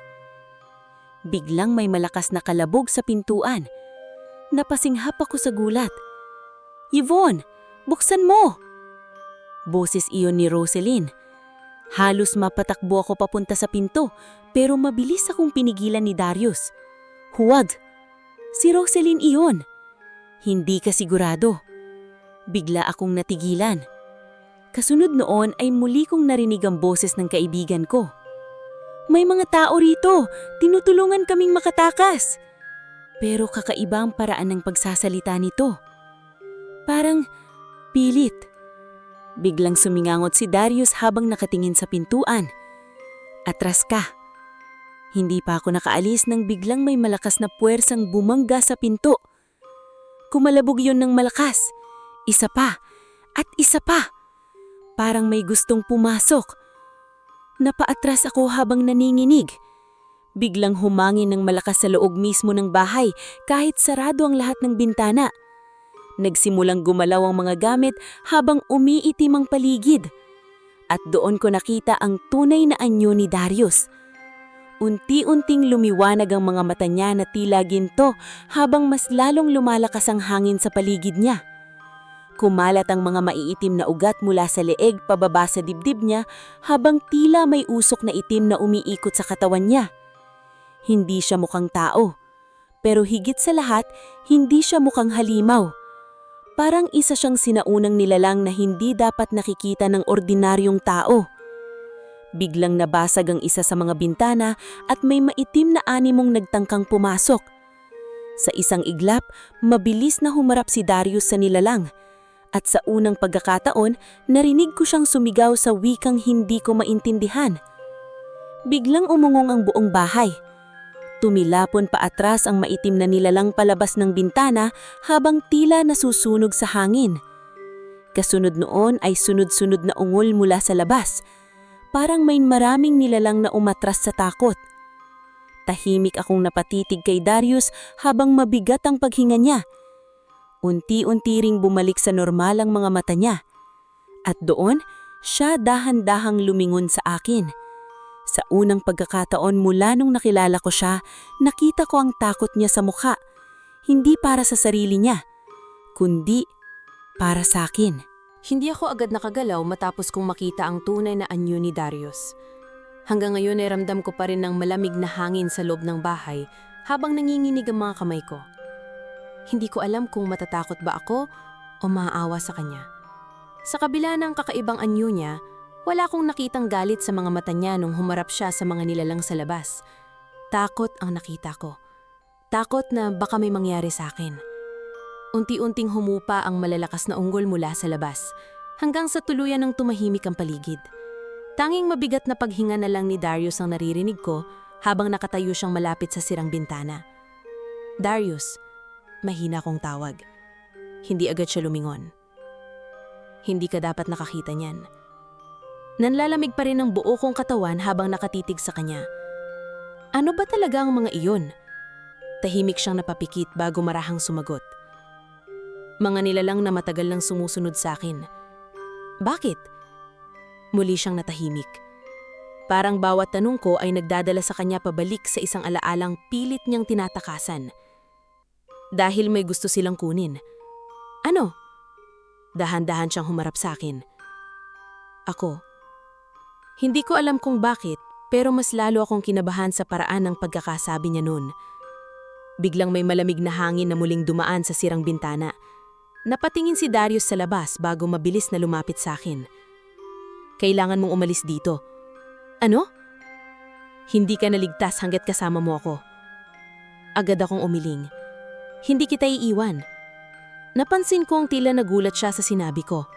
Biglang may malakas na kalabog sa pintuan. Napasinghap ako sa gulat. "Yvonne, buksan mo!" Boses iyon ni Roselyn. Halos mapatakbo ako papunta sa pinto, pero mabilis akong pinigilan ni Darius. "Huwag! Si Roselyn iyon!" "Hindi ka sigurado." Bigla akong natigilan. Kasunod noon ay muli kong narinig ang boses ng kaibigan ko. "May mga tao rito! Tinutulungan kaming makatakas!" Pero kakaiba ang paraan ng pagsasalita nito. Parang pilit. Biglang sumingangot si Darius habang nakatingin sa pintuan. "Atras ka." Hindi pa ako nakaalis nang biglang may malakas na puwersang bumangga sa pinto. Kumalabog yun ng malakas. Isa pa at isa pa. Parang may gustong pumasok. Napaatras ako habang naninginig. Biglang humangin ng malakas sa loob mismo ng bahay kahit sarado ang lahat ng bintana. Nagsimulang gumalaw ang mga gamit habang umiitim ang paligid. At doon ko nakita ang tunay na anyo ni Darius. Unti-unting lumiwanag ang mga mata niya na tila ginto habang mas lalong lumalakas ang hangin sa paligid niya. Kumalat ang mga maiitim na ugat mula sa leeg pababa sa dibdib niya habang tila may usok na itim na umiikot sa katawan niya. Hindi siya mukhang tao, pero higit sa lahat, hindi siya mukhang halimaw. Parang isa siyang sinaunang nilalang na hindi dapat nakikita ng ordinaryong tao. Biglang nabasag ang isa sa mga bintana at may maitim na animong nagtangkang pumasok. Sa isang iglap, mabilis na humarap si Darius sa nilalang. At sa unang pagkakataon, narinig ko siyang sumigaw sa wikang hindi ko maintindihan. Biglang umungong ang buong bahay. Tumilapon pa atras ang maitim na nilalang palabas ng bintana habang tila nasusunog sa hangin. Kasunod noon ay sunod-sunod na ungol mula sa labas. Parang may maraming nilalang na umatras sa takot. Tahimik akong napatitig kay Darius habang mabigat ang paghinga niya. Unti-unti ring bumalik sa normal ang mga mata niya. At doon, siya dahan-dahang lumingon sa akin. Sa unang pagkakataon mula nung nakilala ko siya, nakita ko ang takot niya sa mukha. Hindi para sa sarili niya, kundi para sa akin. Hindi ako agad nakagalaw matapos kong makita ang tunay na anyo ni Darius. Hanggang ngayon ay ramdam ko pa rin ng malamig na hangin sa loob ng bahay habang nanginginig ang mga kamay ko. Hindi ko alam kung matatakot ba ako o maaawa sa kanya. Sa kabila ng kakaibang anyo niya, wala akong nakitang galit sa mga mata niya nung humarap siya sa mga nilalang sa labas. Takot ang nakita ko. Takot na baka may mangyari sa akin. Unti-unting humupa ang malalakas na unggol mula sa labas, hanggang sa tuluyan ng tumahimik ang paligid. Tanging mabigat na paghinga na lang ni Darius ang naririnig ko habang nakatayo siyang malapit sa sirang bintana. Darius, mahina kong tawag. Hindi agad siya lumingon. Hindi ka dapat nakakita niyan. Nanlalamig pa rin ang buo kong katawan habang nakatitig sa kanya. Ano ba talaga ang mga iyon? Tahimik siyang napapikit bago marahang sumagot. Mga nilalang na matagal nang sumusunod sa akin. Bakit? Muli siyang natahimik. Parang bawat tanong ko ay nagdadala sa kanya pabalik sa isang alaalang pilit niyang tinatakasan. Dahil may gusto silang kunin. Ano? Dahan-dahan siyang humarap sa akin. Ako. Hindi ko alam kung bakit, pero mas lalo akong kinabahan sa paraan ng pagkakasabi niya noon. Biglang may malamig na hangin na muling dumaan sa sirang bintana. Napatingin si Darius sa labas bago mabilis na lumapit sa akin. Kailangan mong umalis dito. Ano? Hindi ka naligtas hanggat kasama mo ako. Agad akong umiling. Hindi kita iiwan. Napansin kong tila nagulat siya sa sinabi ko.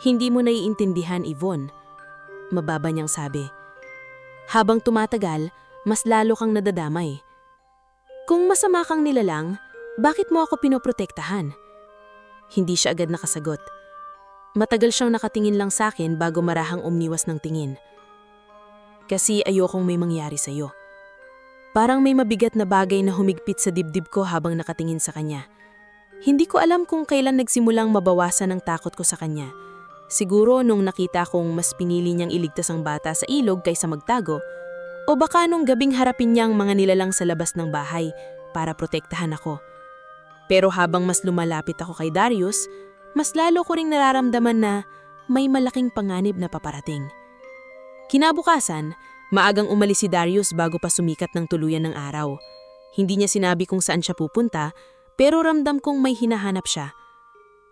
Hindi mo naiintindihan, Yvonne. Mababa niyang sabi. Habang tumatagal, mas lalo kang nadadamay. Kung masama kang nilalang, bakit mo ako pinoprotektahan? Hindi siya agad nakasagot. Matagal siyang nakatingin lang sa akin bago marahang umniwas ng tingin. Kasi ayokong may mangyari sa'yo. Parang may mabigat na bagay na humigpit sa dibdib ko habang nakatingin sa kanya. Hindi ko alam kung kailan nagsimulang mabawasan ang takot ko sa kanya. Siguro nung nakita kong mas pinili niyang iligtas ang bata sa ilog kaysa magtago, o baka nung gabing harapin niya ang mga nilalang sa labas ng bahay para protektahan ako. Pero habang mas lumalapit ako kay Darius, mas lalo ko ring nararamdaman na may malaking panganib na paparating. Kinabukasan, maagang umalis si Darius bago pa sumikat ng tuluyan ng araw. Hindi niya sinabi kung saan siya pupunta, pero ramdam kong may hinahanap siya.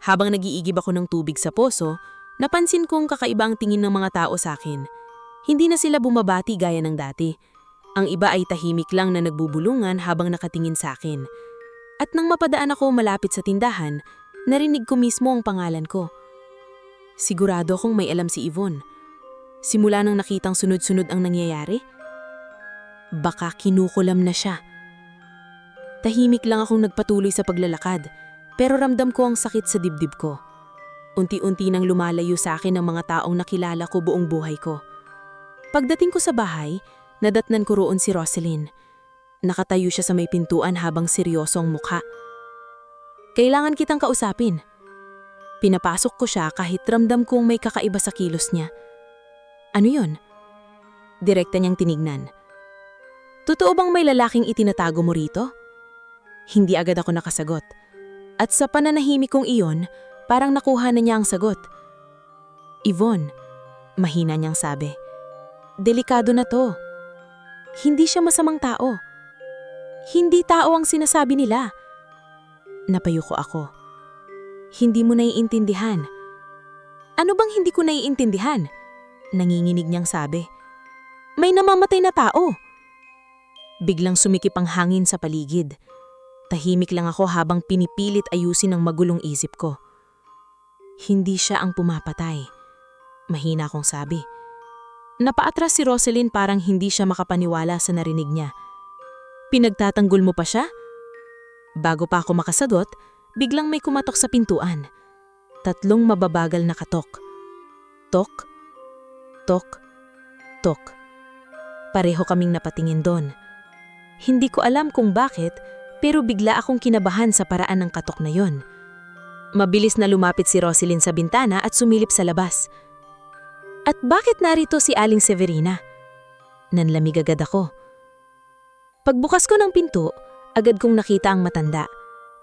Habang nag-iigib ako ng tubig sa poso, napansin kong kakaiba ang tingin ng mga tao sa akin. Hindi na sila bumabati gaya ng dati. Ang iba ay tahimik lang na nagbubulungan habang nakatingin sa akin. At nang mapadaan ako malapit sa tindahan, narinig ko mismo ang pangalan ko. Sigurado akong may alam si Yvonne. Simula nang nakitang sunod-sunod ang nangyayari, baka kinukulam na siya. Tahimik lang akong nagpatuloy sa paglalakad, pero ramdam ko ang sakit sa dibdib ko. Unti-unti nang lumalayo sa akin ang mga taong nakilala ko buong buhay ko. Pagdating ko sa bahay, nadatnan ko roon si Roselyn. Nakatayo siya sa may pintuan habang seryoso ang mukha. Kailangan kitang kausapin. Pinapasok ko siya kahit ramdam kong may kakaiba sa kilos niya. Ano yun? Direkta niyang tinignan. Totoo bang may lalaking itinatago mo rito? Hindi agad ako nakasagot. At sa pananahimik kong iyon, parang nakuha na niya ang sagot. Yvonne, mahina niyang sabi. Delikado na to. Hindi siya masamang tao. Hindi tao ang sinasabi nila. Napayuko ako. Hindi mo naiintindihan. Ano bang hindi ko naiintindihan? Nanginginig niyang sabi. May namamatay na tao. Biglang sumikip ang hangin sa paligid. Tahimik lang ako habang pinipilit ayusin ang magulong isip ko. Hindi siya ang pumapatay. Mahina akong sabi. Napaatras si Roselyn parang hindi siya makapaniwala sa narinig niya. Pinagtatanggol mo pa siya? Bago pa ako makasagot, biglang may kumatok sa pintuan. 3 mababagal na katok. Tok, tok, tok. Pareho kaming napatingin doon. Hindi ko alam kung bakit, pero bigla akong kinabahan sa paraan ng katok na yon. Mabilis na lumapit si Roselyn sa bintana at sumilip sa labas. At bakit narito si Aling Severina? Nanlamig agad ako. Pagbukas ko ng pinto, agad kong nakita ang matanda.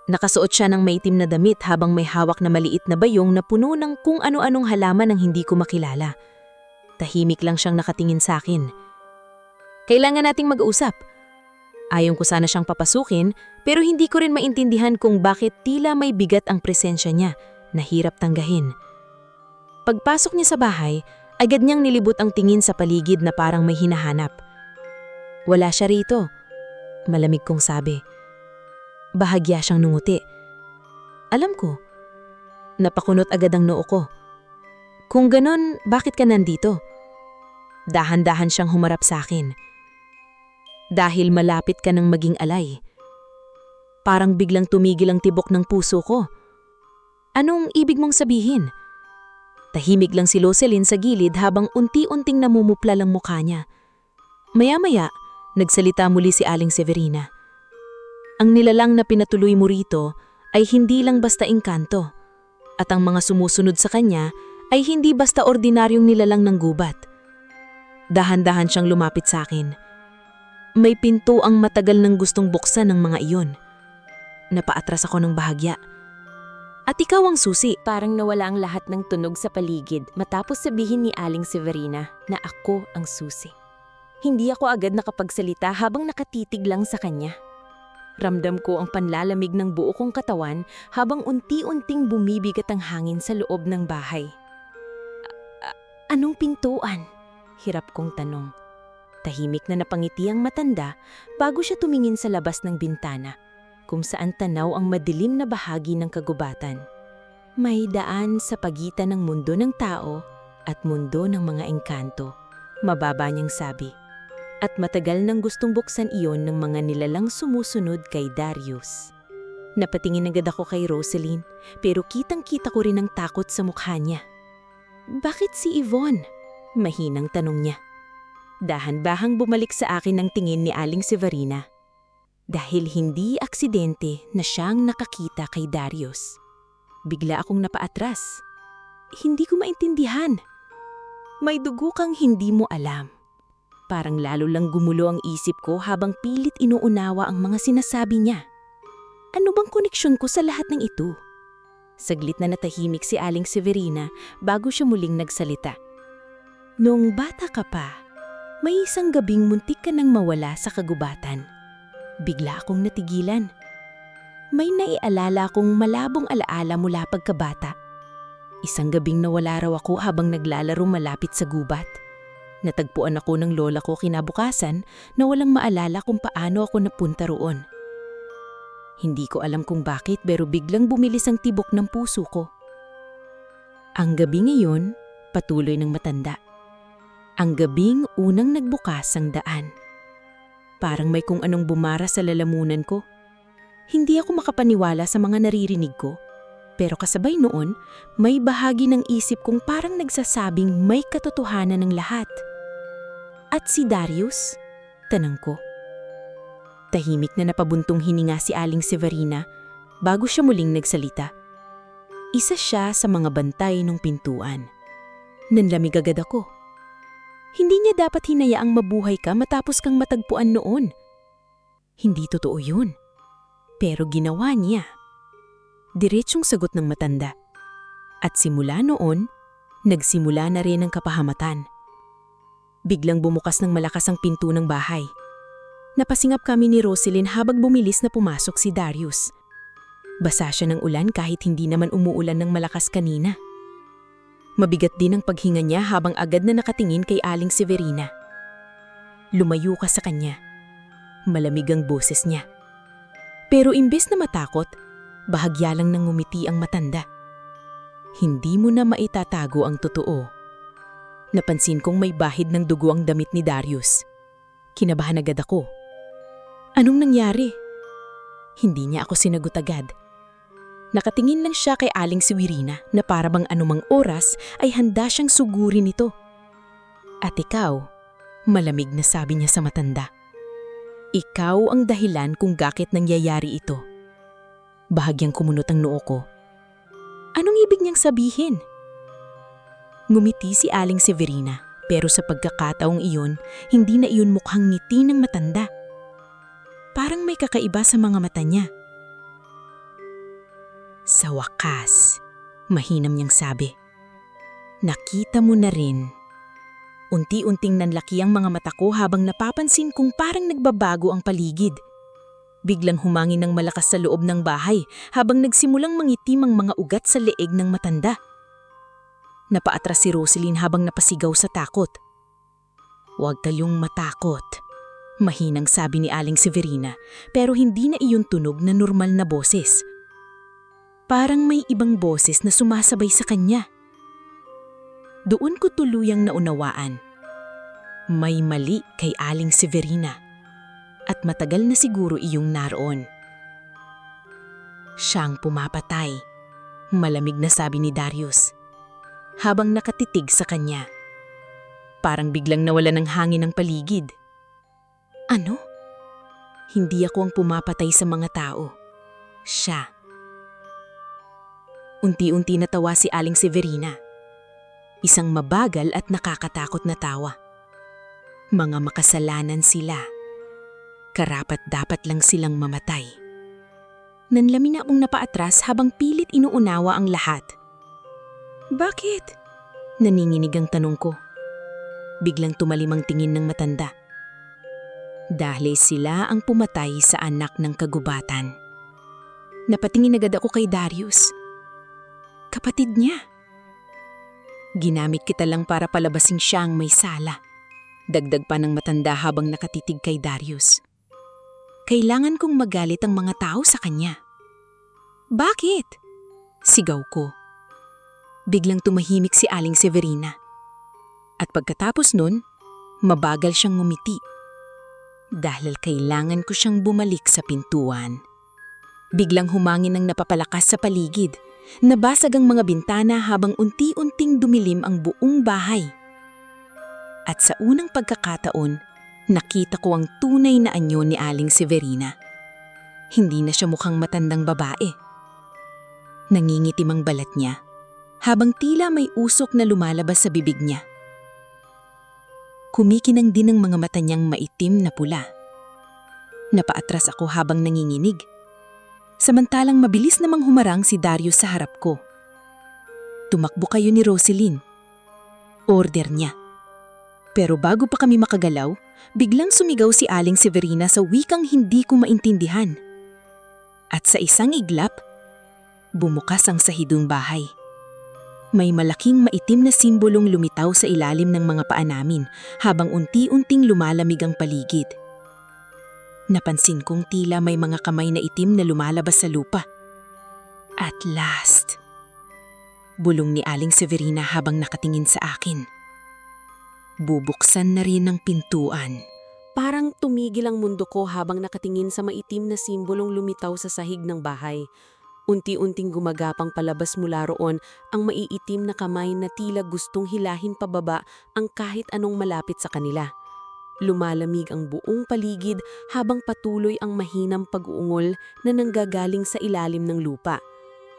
Nakasuot siya ng maitim na damit habang may hawak na maliit na bayong na puno ng kung ano-anong halaman ng hindi ko makilala. Tahimik lang siyang nakatingin sa akin. Kailangan nating mag-usap. Ayon ko sana siyang papasukin, pero hindi ko rin maintindihan kung bakit tila may bigat ang presensya niya na hirap tanggahin. Pagpasok niya sa bahay, agad niyang nilibot ang tingin sa paligid na parang may hinahanap. Wala siya rito. Malamig kong sabi. Bahagya siyang nunguti. Alam ko. Napakunot agad ang noo ko. Kung ganon, bakit ka nandito? Dahan-dahan siyang humarap sa akin. Dahil malapit ka nang maging alay. Parang biglang tumigil ang tibok ng puso ko. Anong ibig mong sabihin? Tahimik lang si Roselyn sa gilid habang unti-unting namumupla lang mukha niya. Maya-maya, nagsalita muli si Aling Severina. Ang nilalang na pinatuloy mo rito ay hindi lang basta engkanto, at ang mga sumusunod sa kanya ay hindi basta ordinaryong nilalang ng gubat. Dahan-dahan siyang lumapit sa akin. May pinto ang matagal nang gustong buksan ng mga iyon. Napaatras ako ng bahagya. At ikaw ang susi. Parang nawala ang lahat ng tunog sa paligid matapos sabihin ni Aling Severina na ako ang susi. Hindi ako agad nakapagsalita habang nakatitig lang sa kanya. Ramdam ko ang panlalamig ng buo kong katawan habang unti-unting bumibigat ang hangin sa loob ng bahay. Anong pintuan? Hirap kong tanong. Tahimik na napangiti ang matanda bago siya tumingin sa labas ng bintana, kung saan tanaw ang madilim na bahagi ng kagubatan. May daan sa pagitan ng mundo ng tao at mundo ng mga engkanto, mababa niyang sabi. At matagal nang gustong buksan iyon ng mga nilalang sumusunod kay Darius. Napatingin agad ako kay Roselyn, pero kitang-kita ko rin ang takot sa mukha niya. Bakit si Yvonne? Mahinang tanong niya. Dahan-bahang bumalik sa akin ang tingin ni Aling Severina. Dahil hindi aksidente na siyang nakakita kay Darius. Bigla akong napaatras. Hindi ko maintindihan. May dugo kang hindi mo alam. Parang lalo lang gumulo ang isip ko habang pilit inuunawa ang mga sinasabi niya. Ano bang koneksyon ko sa lahat ng ito? Saglit na natahimik si Aling Severina bago siya muling nagsalita. Nung bata ka pa, may isang gabing muntik ka nang mawala sa kagubatan. Bigla akong natigilan. May naialala akong malabong alaala mula pagkabata. Isang gabing nawala raw ako habang naglalaro malapit sa gubat. Natagpuan ako ng lola ko kinabukasan na walang maalala kung paano ako napunta roon. Hindi ko alam kung bakit pero biglang bumilis ang tibok ng puso ko. Ang gabi ngayon, patuloy ng matanda. Ang gabing unang nagbukas ang daan. Parang may kung anong bumara sa lalamunan ko. Hindi ako makapaniwala sa mga naririnig ko. Pero kasabay noon, may bahagi ng isip kong parang nagsasabing may katotohanan ng lahat. At si Darius? Tanang ko. Tahimik na napabuntong hininga si Aling Severina bago siya muling nagsalita. Isa siya sa mga bantay ng pintuan. Nanlamig agad ako. Hindi niya dapat hinayaang mabuhay ka matapos kang matagpuan noon. Hindi totoo yun. Pero ginawa niya. Diretsong sagot ng matanda. At simula noon, nagsimula na rin ang kapahamatan. Biglang bumukas ng malakas ang pinto ng bahay. Napasingap kami ni Roselyn habang bumilis na pumasok si Darius. Basa siya ng ulan kahit hindi naman umuulan ng malakas kanina. Mabigat din ang paghinga niya habang agad na nakatingin kay Aling Severina. Lumayo ka sa kanya. Malamig ang boses niya. Pero imbes na matakot, bahagya lang nang ngumiti ang matanda. Hindi mo na maitatago ang totoo. Napansin kong may bahid ng dugo ang damit ni Darius. Kinabahan agad ako. Anong nangyari? Hindi niya ako sinagot agad. Nakatingin lang siya kay Aling Severina na parabang anumang oras ay handa siyang sugurin ito. At ikaw, malamig na sabi niya sa matanda. Ikaw ang dahilan kung bakit nangyayari ito. Bahagyang kumunot ang noo ko. Anong ibig niyang sabihin? Ngumiti si Aling Severina pero sa pagkakataong iyon, hindi na iyon mukhang ngiti ng matanda. Parang may kakaiba sa mga mata niya. Sa wakas, mahinam niyang sabi. Nakita mo na rin. Unti-unting nanlaki ang mga mata ko habang napapansin kong parang nagbabago ang paligid. Biglang humangin ng malakas sa loob ng bahay habang nagsimulang mangitim ang mga ugat sa leeg ng matanda. Napaatras si Rosaline habang napasigaw sa takot. Huwag kayong matakot, mahinang sabi ni Aling Severina pero hindi na iyon tunog na normal na boses. Parang may ibang boses na sumasabay sa kanya. Doon ko tuluyang naunawaan. May mali kay Aling Severina at matagal na siguro iyong naroon. Siyang pumapatay, malamig na sabi ni Darius habang nakatitig sa kanya. Parang biglang nawala ng hangin ang paligid. Ano? Hindi ako ang pumapatay sa mga tao. Siya. Unti-unti natawa si Aling Severina. Isang mabagal at nakakatakot na tawa. Mga makasalanan sila. Karapat-dapat lang silang mamatay. Nanlamin akong napaatras habang pilit inuunawa ang lahat. Bakit? Naninginig ang tanong ko. Biglang tumalim ang tingin ng matanda. Dahil sila ang pumatay sa anak ng kagubatan. Napatingin agad ako kay Darius. Kapatid niya. Ginamit kita lang para palabasing siya ang may sala. Dagdag pa ng matanda habang nakatitig kay Darius. Kailangan kong magalit ang mga tao sa kanya. Bakit? Sigaw ko. Biglang tumahimik si Aling Severina. At pagkatapos nun, mabagal siyang ngumiti. Dahil kailangan ko siyang bumalik sa pintuan. Biglang humangin ang napapalakas sa paligid. Nabasag ang mga bintana habang unti-unting dumilim ang buong bahay. At sa unang pagkakataon, nakita ko ang tunay na anyo ni Aling Severina. Hindi na siya mukhang matandang babae. Nangingitim ang balat niya, habang tila may usok na lumalabas sa bibig niya. Kumikinang din ang mga mata niyang maitim na pula. Napaatras ako habang nanginginig. Samantalang mabilis namang humarang si Darius sa harap ko. Tumakbo kayo ni Rosaline. Order niya. Pero bago pa kami makagalaw, biglang sumigaw si Aling Severina sa wikang hindi ko maintindihan. At sa isang iglap, bumukas ang sahidong bahay. May malaking maitim na simbolong lumitaw sa ilalim ng mga paa namin habang unti-unting lumalamig ang paligid. Napansin kong tila may mga kamay na itim na lumalabas sa lupa. At last, bulong ni Aling Severina habang nakatingin sa akin. Bubuksan na rin ang pintuan. Parang tumigil ang mundo ko habang nakatingin sa maitim na simbolong lumitaw sa sahig ng bahay. Unti-unting gumagapang palabas mula roon ang maiitim na kamay na tila gustong hilahin pababa ang kahit anong malapit sa kanila. Lumalamig ang buong paligid habang patuloy ang mahinang pag-uungol na nanggagaling sa ilalim ng lupa.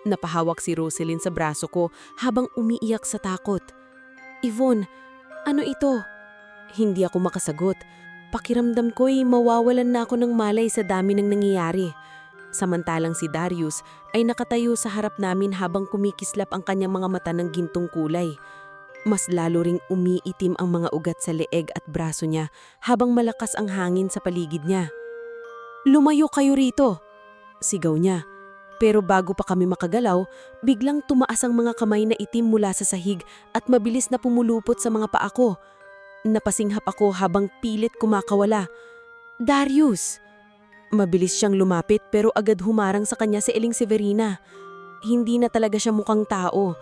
Napahawak si Rosaline sa braso ko habang umiiyak sa takot. Yvonne, ano ito? Hindi ako makasagot. Pakiramdam ko'y mawawalan na ako ng malay sa dami ng nangyayari. Samantalang si Darius ay nakatayo sa harap namin habang kumikislap ang kanyang mga mata ng gintong kulay. Mas lalo ring umiitim ang mga ugat sa leeg at braso niya habang malakas ang hangin sa paligid niya. Lumayo kayo rito, sigaw niya. Pero bago pa kami makagalaw, biglang tumaas ang mga kamay na itim mula sa sahig at mabilis na pumulupot sa mga paa ko. Napasinghap ako habang pilit kumakawala. Darius! Mabilis siyang lumapit pero agad humarang sa kanya si Eling Severina. Hindi na talaga siya mukhang tao.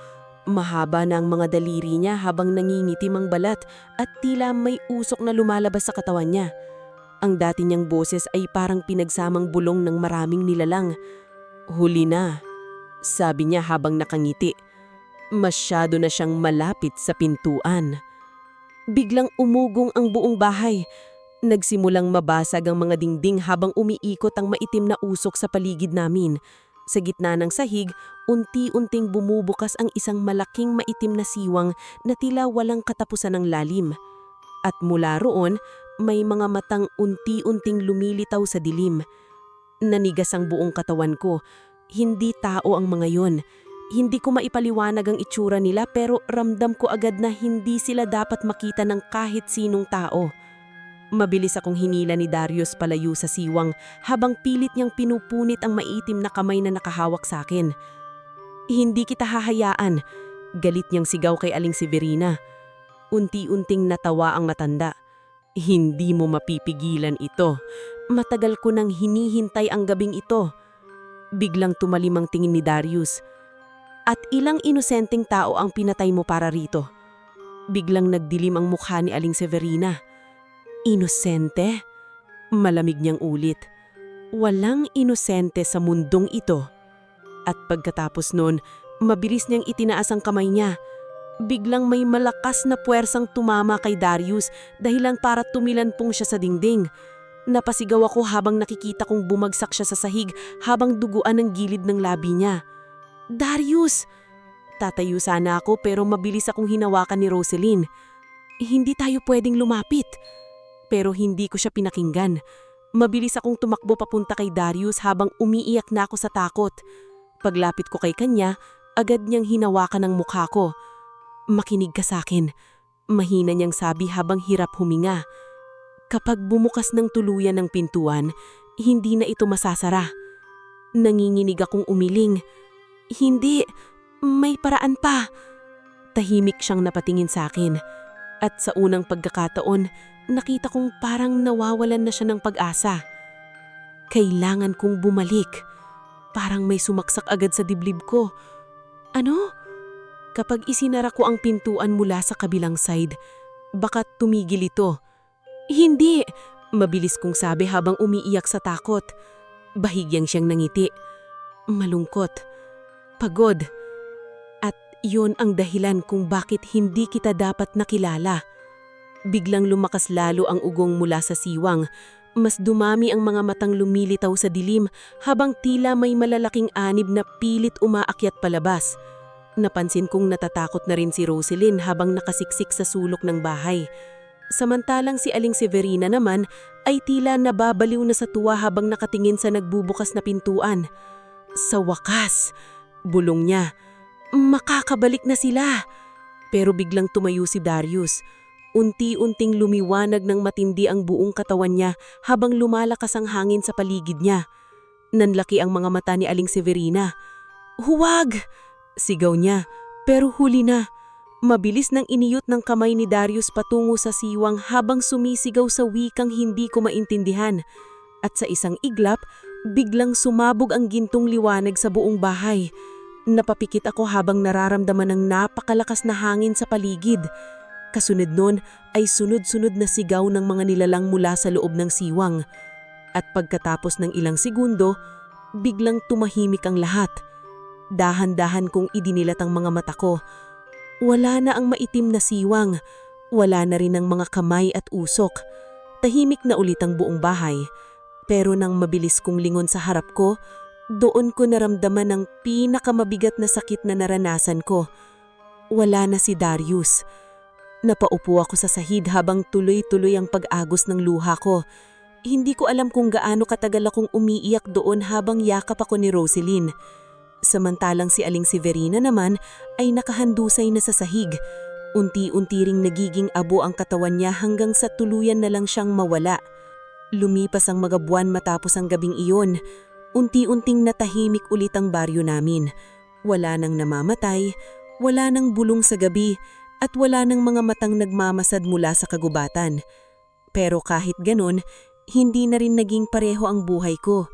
Mahaba na ang mga daliri niya habang nangingitim ang balat at tila may usok na lumalabas sa katawan niya. Ang dati niyang boses ay parang pinagsamang bulong ng maraming nilalang. Huli na, sabi niya habang nakangiti. Masyado na siyang malapit sa pintuan. Biglang umugong ang buong bahay. Nagsimulang mabasag ang mga dingding habang umiikot ang maitim na usok sa paligid namin. Sa gitna ng sahig, unti-unting bumubukas ang isang malaking maitim na siwang na tila walang katapusan ng lalim. At mula roon, may mga matang unti-unting lumilitaw sa dilim. Nanigas ang buong katawan ko. Hindi tao ang mga yon. Hindi ko maipaliwanag ang itsura nila pero ramdam ko agad na hindi sila dapat makita ng kahit sinong tao. Mabilis akong hinila ni Darius palayo sa siwang habang pilit niyang pinupunit ang maitim na kamay na nakahawak sa akin. Hindi kita hahayaan, galit niyang sigaw kay Aling Severina. Unti-unting natawa ang matanda. Hindi mo mapipigilan ito. Matagal ko nang hinihintay ang gabing ito. Biglang tumalim ang tingin ni Darius. At ilang inosenteng tao ang pinatay mo para rito? Biglang nagdilim ang mukha ni Aling Severina. Inosente? Malamig niyang ulit. Walang inosente sa mundong ito. At pagkatapos nun, mabilis niyang itinaas ang kamay niya. Biglang may malakas na puwersang tumama kay Darius dahilan para tumilanpong siya sa dingding. Napasigaw ako habang nakikita kong bumagsak siya sa sahig habang duguan ang gilid ng labi niya. Darius! Tatayo sana ako pero mabilis akong hinawakan ni Roselyn. Hindi tayo pwedeng lumapit. Pero hindi ko siya pinakinggan. Mabilis akong tumakbo papunta kay Darius habang umiiyak na ako sa takot. Paglapit ko kay kanya, agad niyang hinawakan ang mukha ko. Makinig ka sa akin. Mahina niyang sabi habang hirap huminga. Kapag bumukas ng tuluyan ng pintuan, hindi na ito masasara. Nanginginig akong umiling. Hindi, may paraan pa. Tahimik siyang napatingin sa akin. At sa unang pagkakataon, nakita kong parang nawawalan na siya ng pag-asa. Kailangan kong bumalik. Parang may sumaksak agad sa dibdib ko. Ano? Kapag isinara ko ang pintuan mula sa kabilang side, baka tumigil ito. Hindi! Mabilis kong sabi habang umiiyak sa takot. Bahigyang siyang nangiti. Malungkot. Pagod. At yun ang dahilan kung bakit hindi kita dapat nakilala. Biglang lumakas lalo ang ugong mula sa siwang. Mas dumami ang mga matang lumilitaw sa dilim habang tila may malalaking anib na pilit umaakyat palabas. Napansin kong natatakot na rin si Roselyn habang nakasiksik sa sulok ng bahay. Samantalang si Aling Severina naman ay tila nababaliw na sa tuwa habang nakatingin sa nagbubukas na pintuan. Sa wakas, bulong niya, makakabalik na sila. Pero biglang tumayo si Darius. Unti-unting lumiwanag ng matindi ang buong katawan niya habang lumalakas ang hangin sa paligid niya. Nanlaki ang mga mata ni Aling Severina. Huwag! Sigaw niya, pero huli na. Mabilis nang iniyot ng kamay ni Darius patungo sa siwang habang sumisigaw sa wikang hindi ko maintindihan. At sa isang iglap, biglang sumabog ang gintong liwanag sa buong bahay. Napapikit ako habang nararamdaman ng napakalakas na hangin sa paligid. Kasunod nun ay sunod-sunod na sigaw ng mga nilalang mula sa loob ng siwang. At pagkatapos ng ilang segundo, biglang tumahimik ang lahat. Dahan-dahan kong idinilat ang mga mata ko. Wala na ang maitim na siwang. Wala na rin ang mga kamay at usok. Tahimik na ulit ang buong bahay. Pero nang mabilis kong lingon sa harap ko, doon ko naramdaman ang pinakamabigat na sakit na naranasan ko. Wala na si Darius. Napaupo ako sa sahig habang tuloy-tuloy ang pag-agos ng luha ko. Hindi ko alam kung gaano katagal akong umiiyak doon habang yakap ako ni Roselyn. Samantalang si Aling Severina naman ay nakahandusay na sa sahig. Unti-unti ring nagiging abo ang katawan niya hanggang sa tuluyan na lang siyang mawala. Lumipas ang mga buwan matapos ang gabing iyon. Unti-unting natahimik ulit ang baryo namin. Wala nang namamatay, wala nang bulong sa gabi, at wala nang mga matang nagmamasad mula sa kagubatan. Pero kahit ganun, hindi na rin naging pareho ang buhay ko.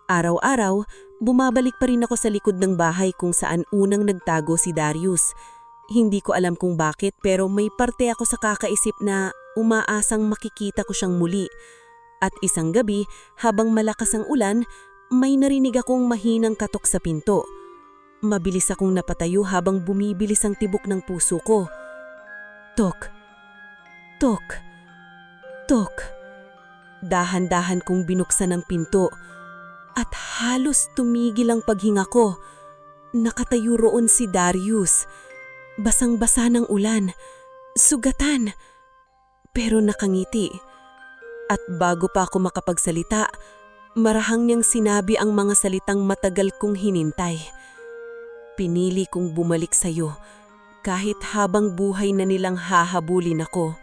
Araw-araw, bumabalik pa rin ako sa likod ng bahay kung saan unang nagtago si Darius. Hindi ko alam kung bakit pero may parte ako sa kakaisip na umaasang makikita ko siyang muli. At isang gabi, habang malakas ang ulan, may narinig akong mahinang katok sa pinto. Mabilis akong napatayo habang bumibilis ang tibok ng puso ko. Tok. Tok. Tok. Dahan-dahan kong binuksan ang pinto at halos tumigil ang paghinga ko. Nakatayo roon si Darius. Basang-basa ng ulan. Sugatan. Pero nakangiti. At bago pa ako makapagsalita, marahang niyang sinabi ang mga salitang matagal kong hinintay. Pinili kong bumalik sa'yo kahit habang buhay na nilang hahabulin ako.